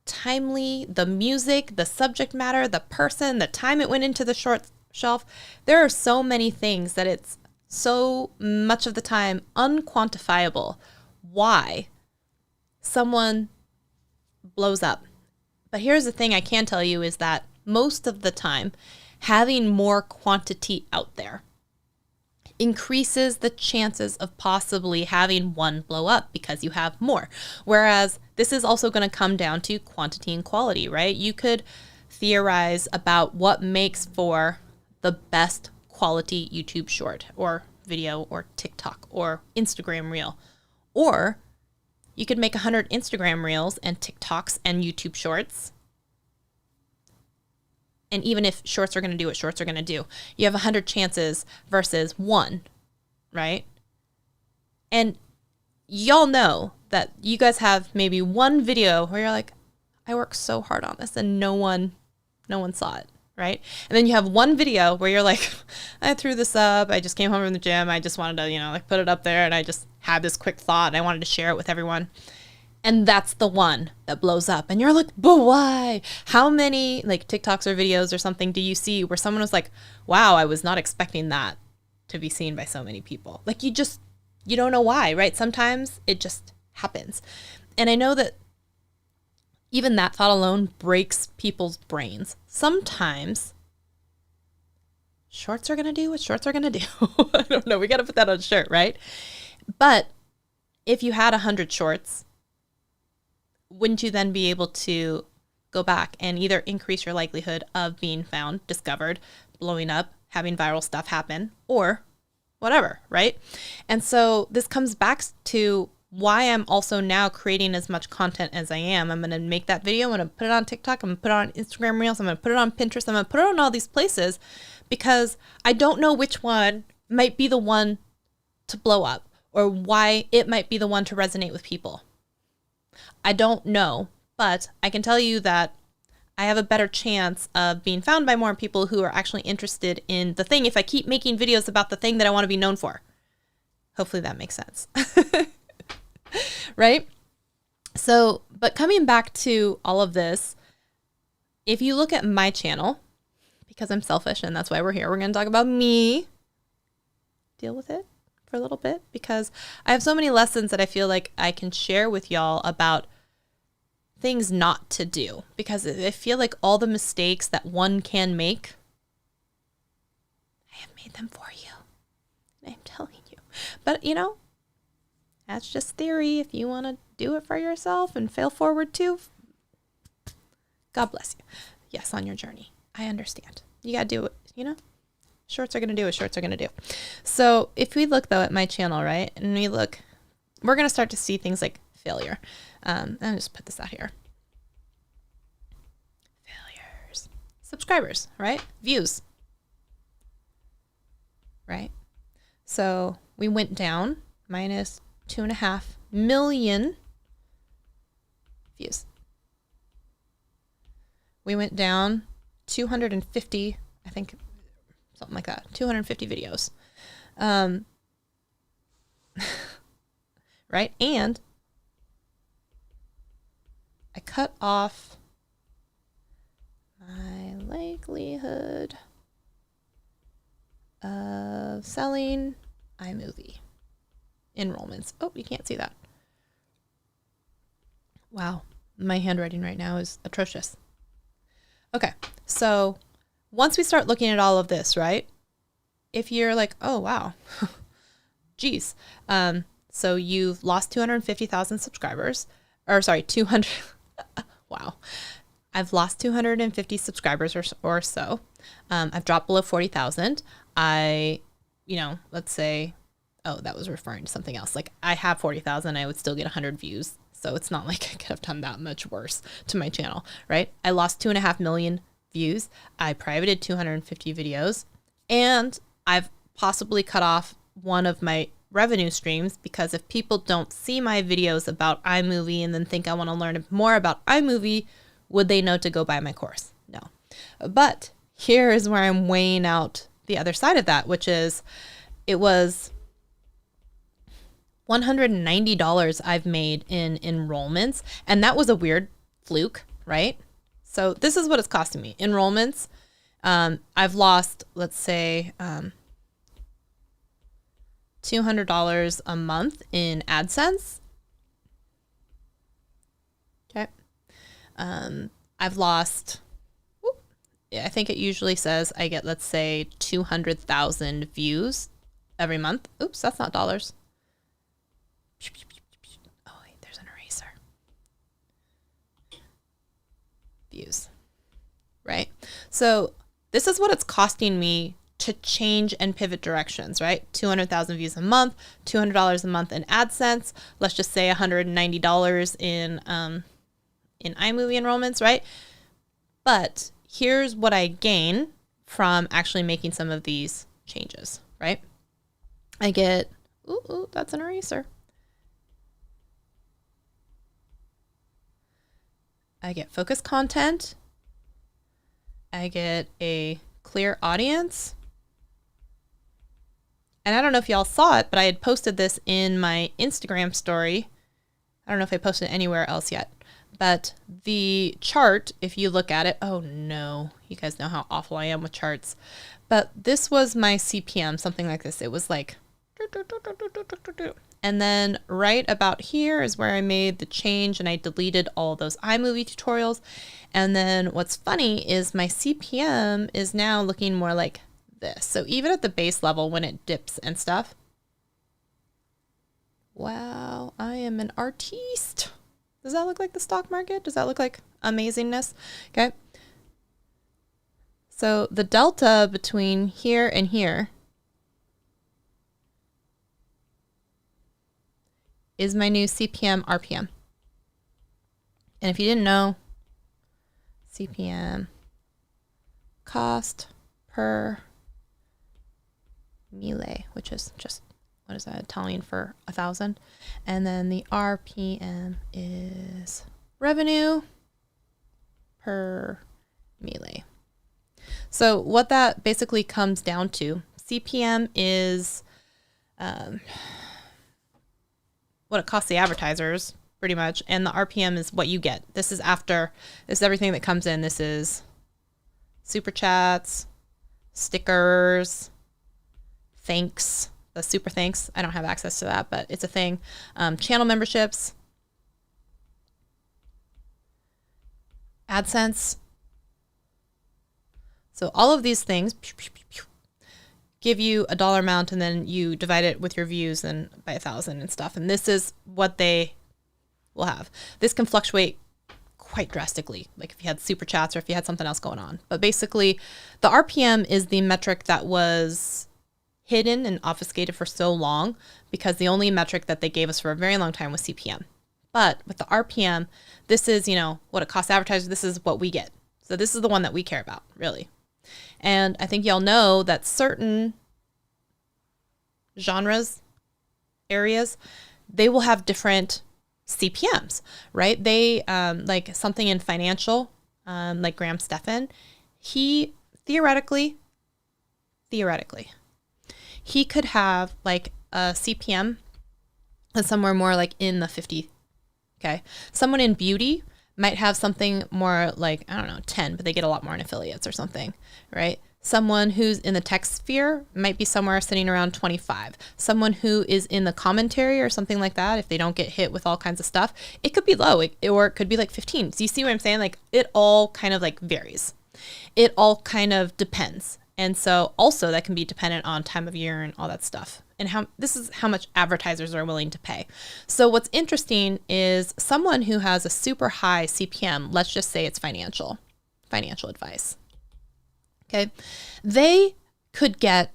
A: timely, the music, the subject matter, the person, the time it went into the short shelf. There are so many things that it's so much of the time unquantifiable why someone blows up. But here's the thing I can tell you is that most of the time, having more quantity out there increases the chances of possibly having one blow up because you have more. Whereas this is also going to come down to quantity and quality, right? You could theorize about what makes for the best quality YouTube short or video or TikTok or Instagram reel. Or you could make 100 Instagram reels and TikToks and YouTube shorts. And even if shorts are going to do what shorts are going to do, you have 100 chances versus one, right? And y'all know that you guys have maybe one video where you're like, I worked so hard on this and no one saw it, right? And then you have one video where you're like, I threw this up, I just came home from the gym, I just wanted to, put it up there, and I just had this quick thought and I wanted to share it with everyone. And that's the one that blows up. And you're like, but why? How many like TikToks or videos or something do you see where someone was like, wow, I was not expecting that to be seen by so many people? Like you don't know why, right? Sometimes it just happens. And I know that even that thought alone breaks people's brains. Sometimes shorts are going to do what shorts are going to do. I don't know. We got to put that on a shirt, right? But if you had 100 shorts, wouldn't you then be able to go back and either increase your likelihood of being found, discovered, blowing up, having viral stuff happen, or whatever, right? And so this comes back to why I'm also now creating as much content as I am. I'm going to make that video. I'm going to put it on TikTok. I'm going to put it on Instagram Reels. I'm going to put it on Pinterest. I'm going to put it on all these places because I don't know which one might be the one to blow up or why it might be the one to resonate with people. I don't know, but I can tell you that I have a better chance of being found by more people who are actually interested in the thing if I keep making videos about the thing that I want to be known for. Hopefully that makes sense. Right? So, but coming back to all of this, if you look at my channel, because I'm selfish and that's why we're here, we're going to talk about me. Deal with it for a little bit because I have so many lessons that I feel like I can share with y'all about things not to do, because I feel like all the mistakes that one can make, I have made them for you. I'm telling you. But you know, that's just theory. If you want to do it for yourself and fail forward too, God bless you. Yes, on your journey. I understand. You got to do it, you know? Shorts are going to do what shorts are going to do. So if we look though at my channel, right? And we look, we're going to start to see things like failure. I'll just put this out here. Failures. Subscribers, right? Views. Right? So we went down minus 2.5 million views. We went down 250, I think, something like that, 250 videos. Right? And I cut off my likelihood of selling iMovie enrollments. Oh, you can't see that. Wow. My handwriting right now is atrocious. Okay. So once we start looking at all of this, right? If you're like, oh, wow, geez. So you've lost 250,000 subscribers, or sorry, 200. Wow. I've lost 250 subscribers or so. I've dropped below 40,000. Let's say, oh, that was referring to something else. Like I have 40,000, I would still get 100 views. So it's not like I could have done that much worse to my channel, right? I lost 2.5 million views. I privated 250 videos, and I've possibly cut off one of my revenue streams, because if people don't see my videos about iMovie and then think I want to learn more about iMovie, would they know to go buy my course? No. But here is where I'm weighing out the other side of that, which is it was $190 I've made in enrollments, and that was a weird fluke, right? So this is what it's costing me. Enrollments, I've lost, let's say, $200 a month in AdSense. Okay. I've lost, I think it usually says I get, let's say, 200,000 views every month. Oops, that's not dollars. Oh, wait, there's an eraser. Views, right? So this is what it's costing me to change and pivot directions, right? 200,000 views a month, $200 a month in AdSense. Let's just say $190 in iMovie enrollments, right? But here's what I gain from actually making some of these changes, right? I get, ooh, that's an eraser. I get focused content. I get a clear audience. And I don't know if y'all saw it, but I had posted this in my Instagram story. I don't know if I posted it anywhere else yet. But the chart, if you look at it, oh no, you guys know how awful I am with charts. But this was my CPM, something like this. It was like, and then right about here is where I made the change and I deleted all those iMovie tutorials. And then what's funny is my CPM is now looking more like this. So even at the base level when it dips and stuff, wow, I am an artiste. Does that look like the stock market? Does that look like amazingness? Okay. So the delta between here and here is my new CPM RPM. And if you didn't know, CPM, cost per mille, which is just what is that, Italian for 1,000. And then the RPM is revenue per melee. So what that basically comes down to, CPM is what it costs the advertisers, pretty much, and the RPM is what you get. This is after, this is everything that comes in. This is super chats, stickers, thanks, the super thanks. I don't have access to that, but it's a thing. Channel memberships, AdSense. So all of these things give you a dollar amount, and then you divide it with your views and by 1,000 and stuff. And this is what they will have. This can fluctuate quite drastically, like if you had super chats or if you had something else going on. But basically, the RPM is the metric that was hidden and obfuscated for so long, because the only metric that they gave us for a very long time was CPM. But with the RPM, this is, you know, what it costs advertisers. This is what we get. So this is the one that we care about, really. And I think y'all know that certain genres, areas, they will have different CPMs, right? They, like something in financial, like Graham Stephan, he theoretically, he could have like a CPM that's somewhere more like in the 50. Okay. Someone in beauty might have something more like, I don't know, 10, but they get a lot more in affiliates or something, right? Someone who's in the tech sphere might be somewhere sitting around 25. Someone who is in the commentary or something like that, if they don't get hit with all kinds of stuff, it could be low, or it could be like 15. So you see what I'm saying? Like it all kind of like varies. It all kind of depends. And so also that can be dependent on time of year and all that stuff. And how this is how much advertisers are willing to pay. So what's interesting is someone who has a super high CPM, let's just say it's financial advice. Okay. They could get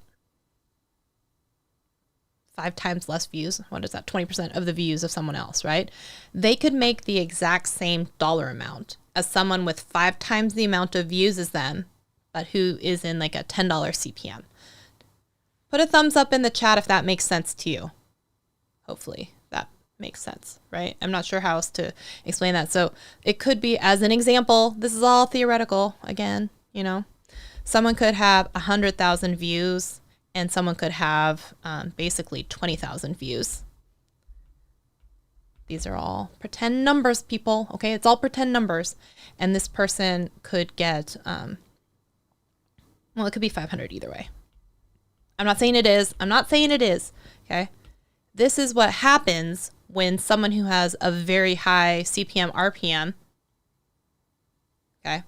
A: 5 times less views. What is that? 20% of the views of someone else, right? They could make the exact same dollar amount as someone with 5 times the amount of views as them, but who is in like a $10 CPM. Put a thumbs up in the chat if that makes sense to you. Hopefully that makes sense, right? I'm not sure how else to explain that. So it could be, as an example, this is all theoretical again, you know, someone could have 100,000 views and someone could have basically 20,000 views. These are all pretend numbers, people. Okay, it's all pretend numbers. And this person could get, well, it could be 500 either way. I'm not saying it is. Okay. This is what happens when someone who has a very high CPM, RPM, okay,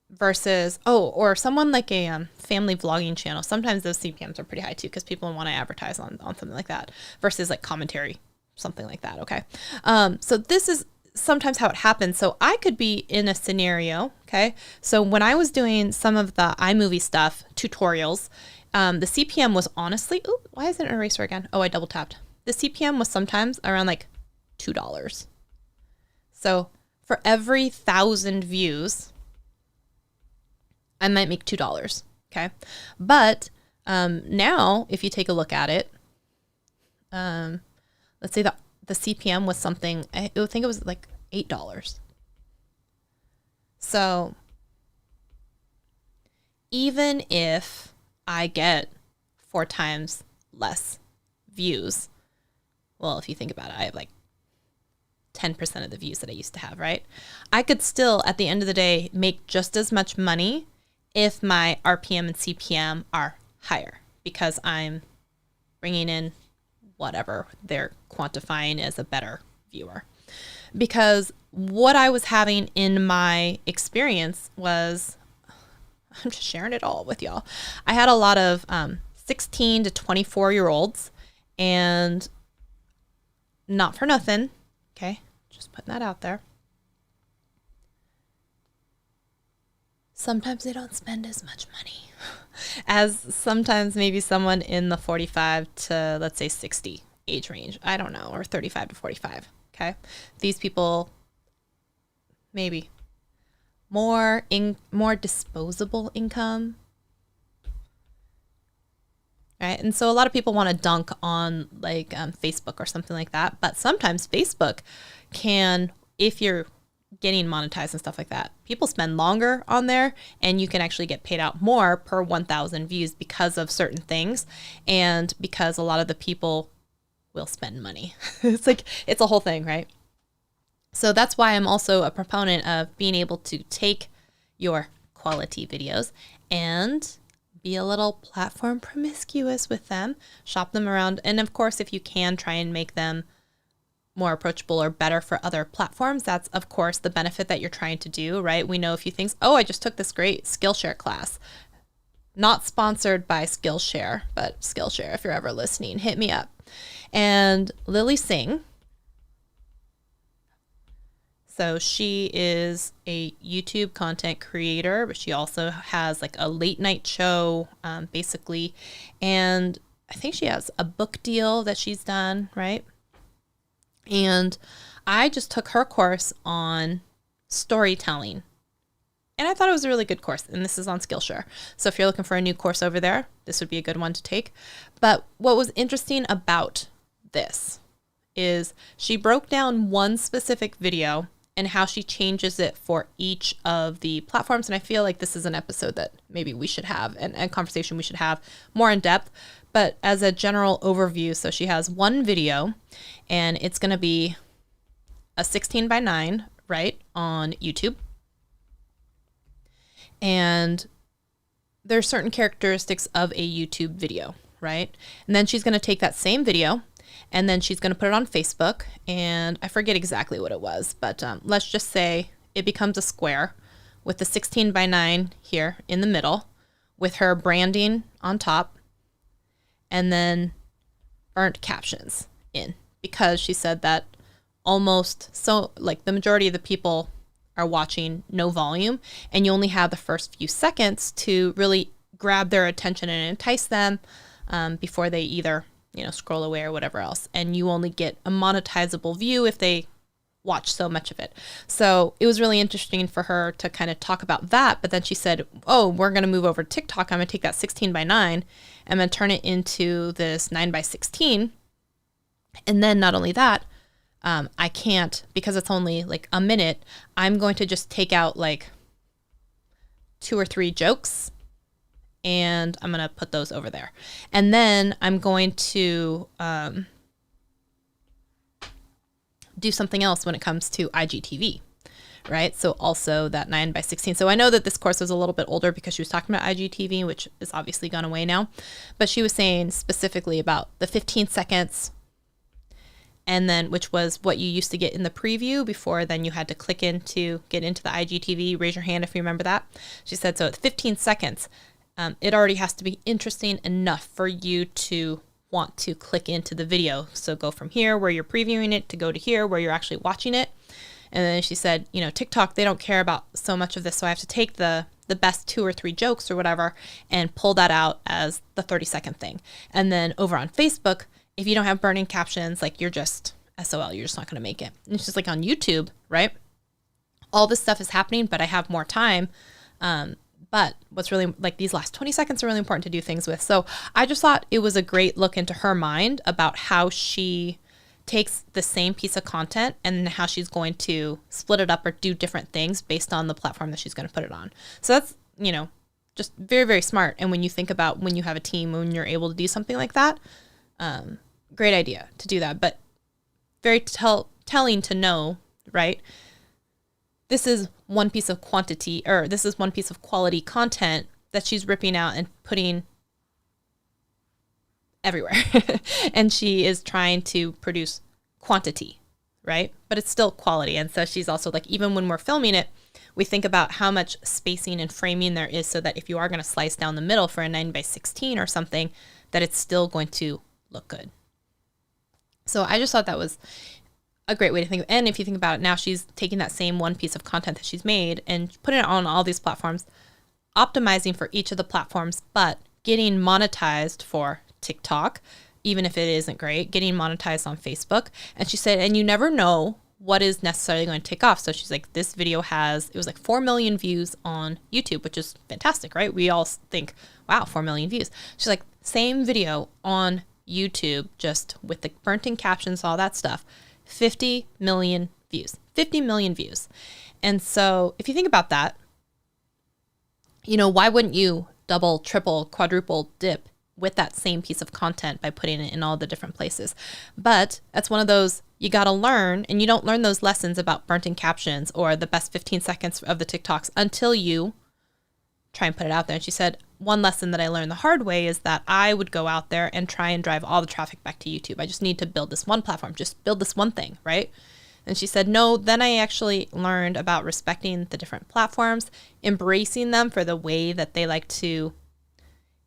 A: versus, or someone like a family vlogging channel. Sometimes those CPMs are pretty high too, because people want to advertise on something like that, versus like commentary, something like that. Okay. So this is sometimes how it happens. So I could be in a scenario. Okay. So when I was doing some of the iMovie stuff, tutorials, the CPM was honestly, why is it an eraser again? Oh, I double tapped. The CPM was sometimes around like $2. So for every 1,000 views, I might make $2. Okay. But, now if you take a look at it, let's say the CPM was something, I think it was like $8. So even if I get 4 times less views, well, if you think about it, I have like 10% of the views that I used to have, right? I could still, at the end of the day, make just as much money if my RPM and CPM are higher, because I'm bringing in whatever they're quantifying as a better viewer. Because what I was having in my experience was, I'm just sharing it all with y'all. I had a lot of 16 to 24-year-olds, and not for nothing, okay, just putting that out there. Sometimes they don't spend as much money as sometimes maybe someone in the 45 to, let's say, 60 age range. I don't know, or 35 to 45, okay? These people, maybe more disposable income, right? And so a lot of people want to dunk on like Facebook or something like that. But sometimes Facebook can, if you're getting monetized and stuff like that, people spend longer on there and you can actually get paid out more per 1,000 views because of certain things. And because a lot of the people will spend money. It's like, it's a whole thing, right? So that's why I'm also a proponent of being able to take your quality videos and be a little platform promiscuous with them, shop them around. And of course, if you can try and make them more approachable or better for other platforms, that's of course the benefit that you're trying to do, right? We know a few things. Oh, I just took this great Skillshare class. Not sponsored by Skillshare, but Skillshare, if you're ever listening, hit me up. And Lily Singh, so she is a YouTube content creator, but she also has like a late night show, basically. And I think she has a book deal that she's done, right? And I just took her course on storytelling. And I thought it was a really good course. And this is on Skillshare. So if you're looking for a new course over there, this would be a good one to take. But what was interesting about this is she broke down one specific video and how she changes it for each of the platforms. And I feel like this is an episode that maybe we should have and a conversation we should have more in depth. But as a general overview, so she has one video and it's going to be a 16:9, right, on YouTube. And there's certain characteristics of a YouTube video, right? And then she's going to take that same video and then she's going to put it on Facebook. And I forget exactly what it was, but let's just say it becomes a square with the 16:9 here in the middle with her branding on top and then burnt captions in, because she said that almost, so like the majority of the people are watching no volume and you only have the first few seconds to really grab their attention and entice them before they either, you know, scroll away or whatever else. And you only get a monetizable view if they watch so much of it. So it was really interesting for her to kind of talk about that. But then she said, oh, we're going to move over to TikTok. I'm going to take that 16:9. I'm going to turn it into this 9:16. And then not only that, I can't, because it's only like a minute, I'm going to just take out like 2 or 3 jokes and I'm going to put those over there. And then I'm going to do something else when it comes to IGTV, right? So also that 9:16. So I know that this course was a little bit older because she was talking about IGTV, which is obviously gone away now. But she was saying specifically about the 15 seconds, and then which was what you used to get in the preview before then you had to click in to get into the IGTV. Raise your hand if you remember that. She said, so at 15 seconds, it already has to be interesting enough for you to want to click into the video. So go from here where you're previewing it to go to here where you're actually watching it. And then she said, you know, TikTok, they don't care about so much of this. So I have to take the best 2 or 3 jokes or whatever and pull that out as the 30-second thing. And then over on Facebook, if you don't have burning captions, like you're just SOL, you're just not going to make it. And it's just like on YouTube, right? All this stuff is happening, but I have more time. But what's really like these last 20 seconds are really important to do things with. So I just thought it was a great look into her mind about how she takes the same piece of content and how she's going to split it up or do different things based on the platform that she's going to put it on. So that's, you know, just very, very smart. And when you think about when you have a team, when you're able to do something like that, great idea to do that. But very telling to know, right? This is one piece of quantity, or this is one piece of quality content that she's ripping out and putting everywhere. And she is trying to produce quantity, right? But it's still quality. And so she's also like, even when we're filming it, we think about how much spacing and framing there is so that if you are going to slice down the middle for a 9:16 or something, that it's still going to look good. So I just thought that was a great way to think. And if you think about it now, she's taking that same one piece of content that she's made and putting it on all these platforms, optimizing for each of the platforms, but getting monetized for TikTok, even if it isn't great, getting monetized on Facebook. And she said, and you never know what is necessarily going to take off. So she's like, this video it was like 4 million views on YouTube, which is fantastic, right? We all think, wow, 4 million views. She's like, same video on YouTube, just with the burnt-in captions, all that stuff, 50 million views, 50 million views. And so if you think about that, you know, why wouldn't you double, triple, quadruple dip with that same piece of content by putting it in all the different places? But that's one of those you got to learn, and you don't learn those lessons about burnt-in captions or the best 15 seconds of the TikToks until you try and put it out there. And she said, one lesson that I learned the hard way is that I would go out there and try and drive all the traffic back to YouTube. I just need to build this one platform, just build this one thing, right? And she said, no, then I actually learned about respecting the different platforms, embracing them for the way that they like to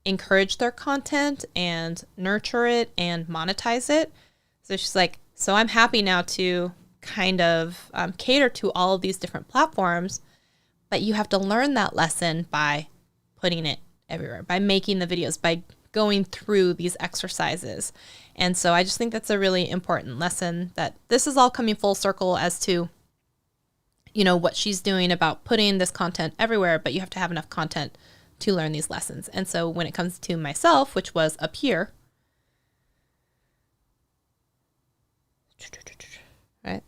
A: encourage their content and nurture it and monetize it. So she's like, so I'm happy now to kind of cater to all of these different platforms, but you have to learn that lesson by putting it everywhere, by making the videos, by going through these exercises. And so I just think that's a really important lesson, that this is all coming full circle as to, you know, what she's doing about putting this content everywhere, but you have to have enough content to learn these lessons. And so when it comes to myself, which was up here, right?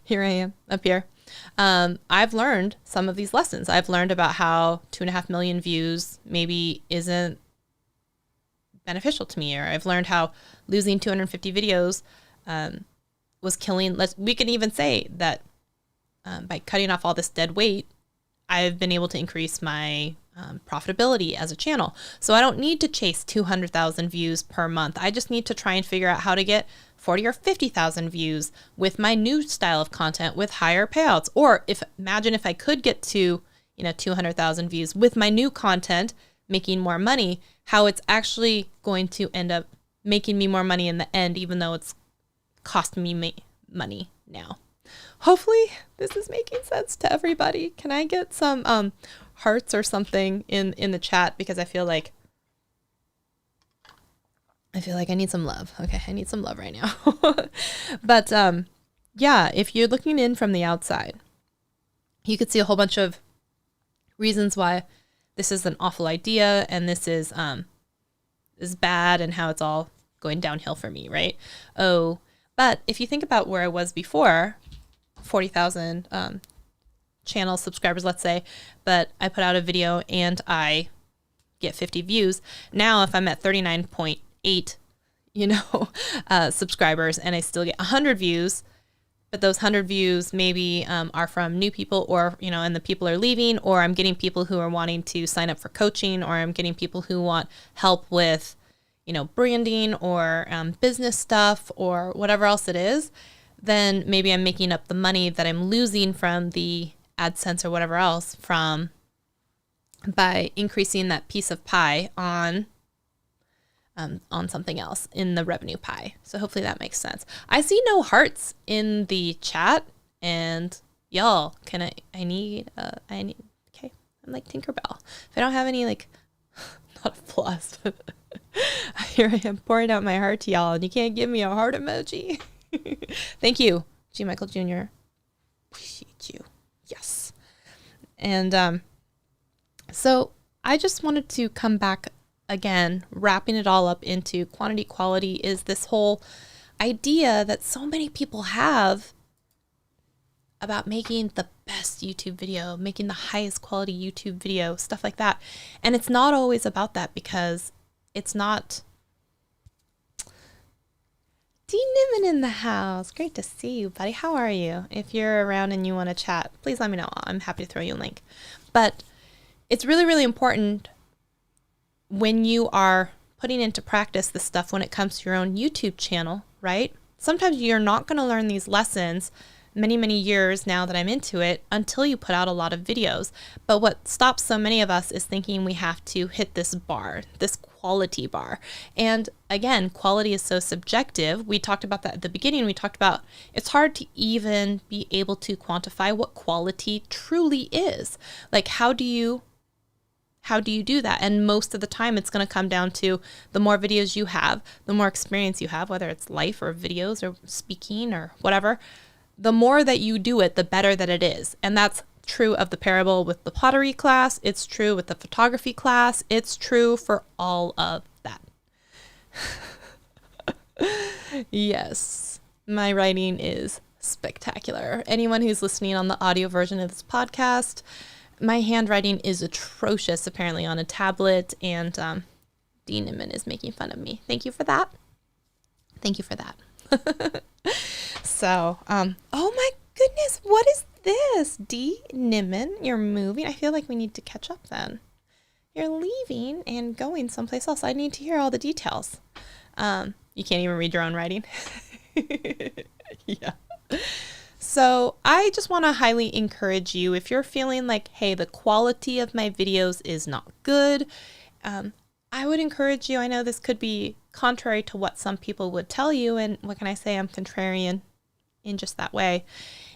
A: Here I am up here. I've learned some of these lessons. I've learned about how 2.5 million views maybe isn't beneficial to me, or I've learned how losing 250 videos was killing. We can even say that by cutting off all this dead weight, I've been able to increase my profitability as a channel. So I don't need to chase 200,000 views per month. I just need to try and figure out how to get 40 or 50,000 views with my new style of content with higher payouts. Or imagine if I could get to, 200,000 views with my new content, making more money, how it's actually going to end up making me more money in the end, even though it's costing me money now. Hopefully this is making sense to everybody. Can I get some hearts or something in the chat, because I feel like I need some love. Okay, I need some love right now. But yeah, if you're looking in from the outside, you could see a whole bunch of reasons why this is an awful idea and this is bad, and how it's all going downhill for me, right? Oh, but if you think about where I was before, 40,000 channel subscribers, let's say, but I put out a video and I get 50 views. Now, if I'm at 39.8, subscribers, and I still get 100 views, but those 100 views maybe are from new people, or, and the people are leaving, or I'm getting people who are wanting to sign up for coaching, or I'm getting people who want help with, branding or business stuff or whatever else it is, then maybe I'm making up the money that I'm losing from the AdSense or whatever else by increasing that piece of pie on something else in the revenue pie. So hopefully that makes sense. I see no hearts in the chat, and y'all, okay, I'm like Tinkerbell. If I don't have any, not applause. Here I am pouring out my heart to y'all, and you can't give me a heart emoji. Thank you, G. Michael Jr. Appreciate you. Yes. And so I just wanted to come back again, wrapping it all up into quantity quality is this whole idea that so many people have about making the best YouTube video, making the highest quality YouTube video, stuff like that. And it's not always about that, because it's not. D. Niven in the house. Great to see you, buddy. How are you? If you're around and you want to chat, please let me know. I'm happy to throw you a link. But it's really, really important when you are putting into practice this stuff when it comes to your own YouTube channel, right? Sometimes you're not going to learn these lessons many, many years now that I'm into it until you put out a lot of videos. But what stops so many of us is thinking we have to hit this bar, this quality bar. And again, quality is so subjective. We talked about that at the beginning. We talked about it's hard to even be able to quantify what quality truly is. Like, how do you How do you do that? And most of the time it's going to come down to the more videos you have, the more experience you have, whether it's life or videos or speaking or whatever, the more that you do it, the better that it is. And that's true of the parable with the pottery class. It's true with the photography class. It's true for all of that. Yes, my writing is spectacular. Anyone who's listening on the audio version of this podcast, my handwriting is atrocious, apparently, on a tablet, and Dee Nimmin is making fun of me. Thank you for that. Thank you for that. So, oh my goodness, what is this? Dee Nimmin, you're moving. I feel like we need to catch up then. You're leaving and going someplace else. I need to hear all the details. You can't even read your own writing. Yeah. So I just want to highly encourage you, if you're feeling like, hey, the quality of my videos is not good, I would encourage you, I know this could be contrary to what some people would tell you, and what can I say, I'm contrarian in just that way,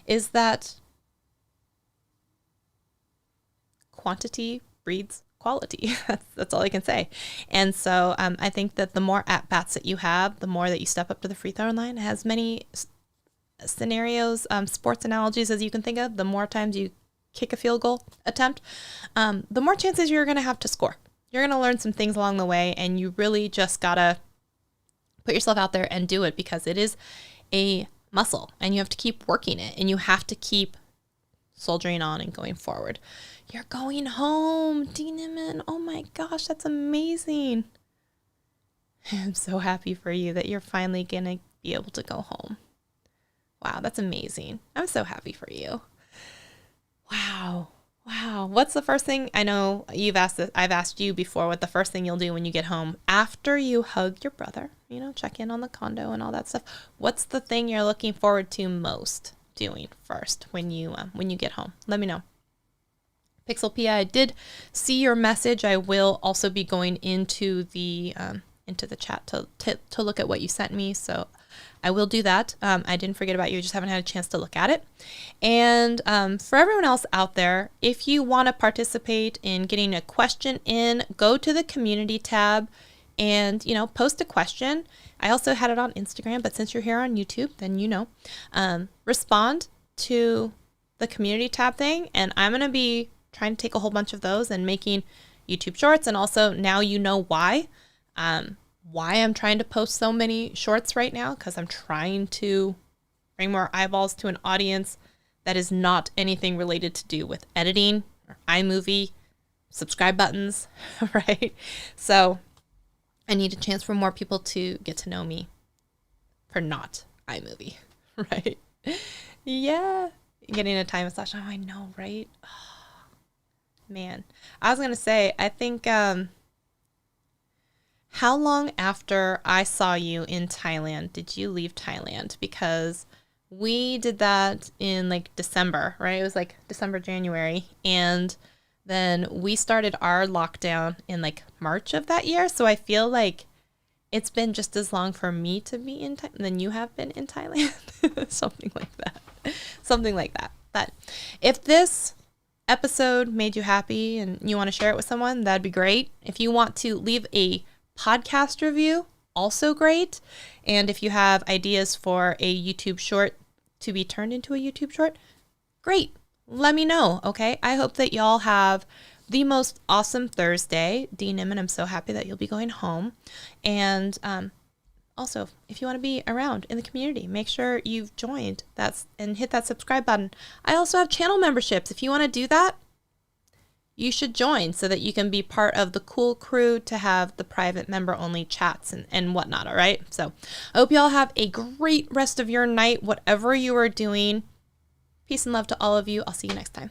A: is that quantity breeds quality. That's all I can say. And so I think that the more at-bats that you have, the more that you step up to the free throw line, as many scenarios, sports analogies as you can think of, the more times you kick a field goal attempt, the more chances you're going to have to score. You're going to learn some things along the way, and you really just got to put yourself out there and do it, because it is a muscle and you have to keep working it, and you have to keep soldiering on and going forward. You're going home, Dee Nimmin. Oh my gosh, that's amazing. I'm so happy for you that you're finally going to be able to go home. Wow, that's amazing. I'm so happy for you. Wow. Wow. What's the first thing? I know you've asked this, I've asked you before, what the first thing you'll do when you get home after you hug your brother, check in on the condo and all that stuff. What's the thing you're looking forward to most doing first when you get home? Let me know. Pixel P, I did see your message. I will also be going into the chat to look at what you sent me. So I will do that. I didn't forget about you. I just haven't had a chance to look at it. And for everyone else out there, if you want to participate in getting a question in, go to the community tab and, post a question. I also had it on Instagram, but since you're here on YouTube, then respond to the community tab thing. And I'm going to be trying to take a whole bunch of those and making YouTube shorts. And also now you know why I'm trying to post so many shorts right now, because I'm trying to bring more eyeballs to an audience that is not anything related to do with editing or iMovie, subscribe buttons, right? So I need a chance for more people to get to know me for not iMovie, right? Yeah. Getting a time massage. Oh, I know, right? Oh, man. I was going to say, I think, how long after I saw you in Thailand did you leave Thailand? Because we did that in December, right? It was December, January. And then we started our lockdown in March of that year. So I feel like it's been just as long for me to be in Thailand than you have been in Thailand. Something like that. Something like that. But if this episode made you happy and you want to share it with someone, that'd be great. If you want to leave a podcast review, also great. And if you have ideas for a YouTube short to be turned into a YouTube short, great. Let me know, okay? I hope that y'all have the most awesome Thursday. Dee Nimmin, I'm so happy that you'll be going home. And also, if you want to be around in the community, make sure you've joined and hit that subscribe button. I also have channel memberships. If you want to do that, you should join so that you can be part of the cool crew to have the private member-only chats and whatnot, all right? So I hope you all have a great rest of your night, whatever you are doing. Peace and love to all of you. I'll see you next time.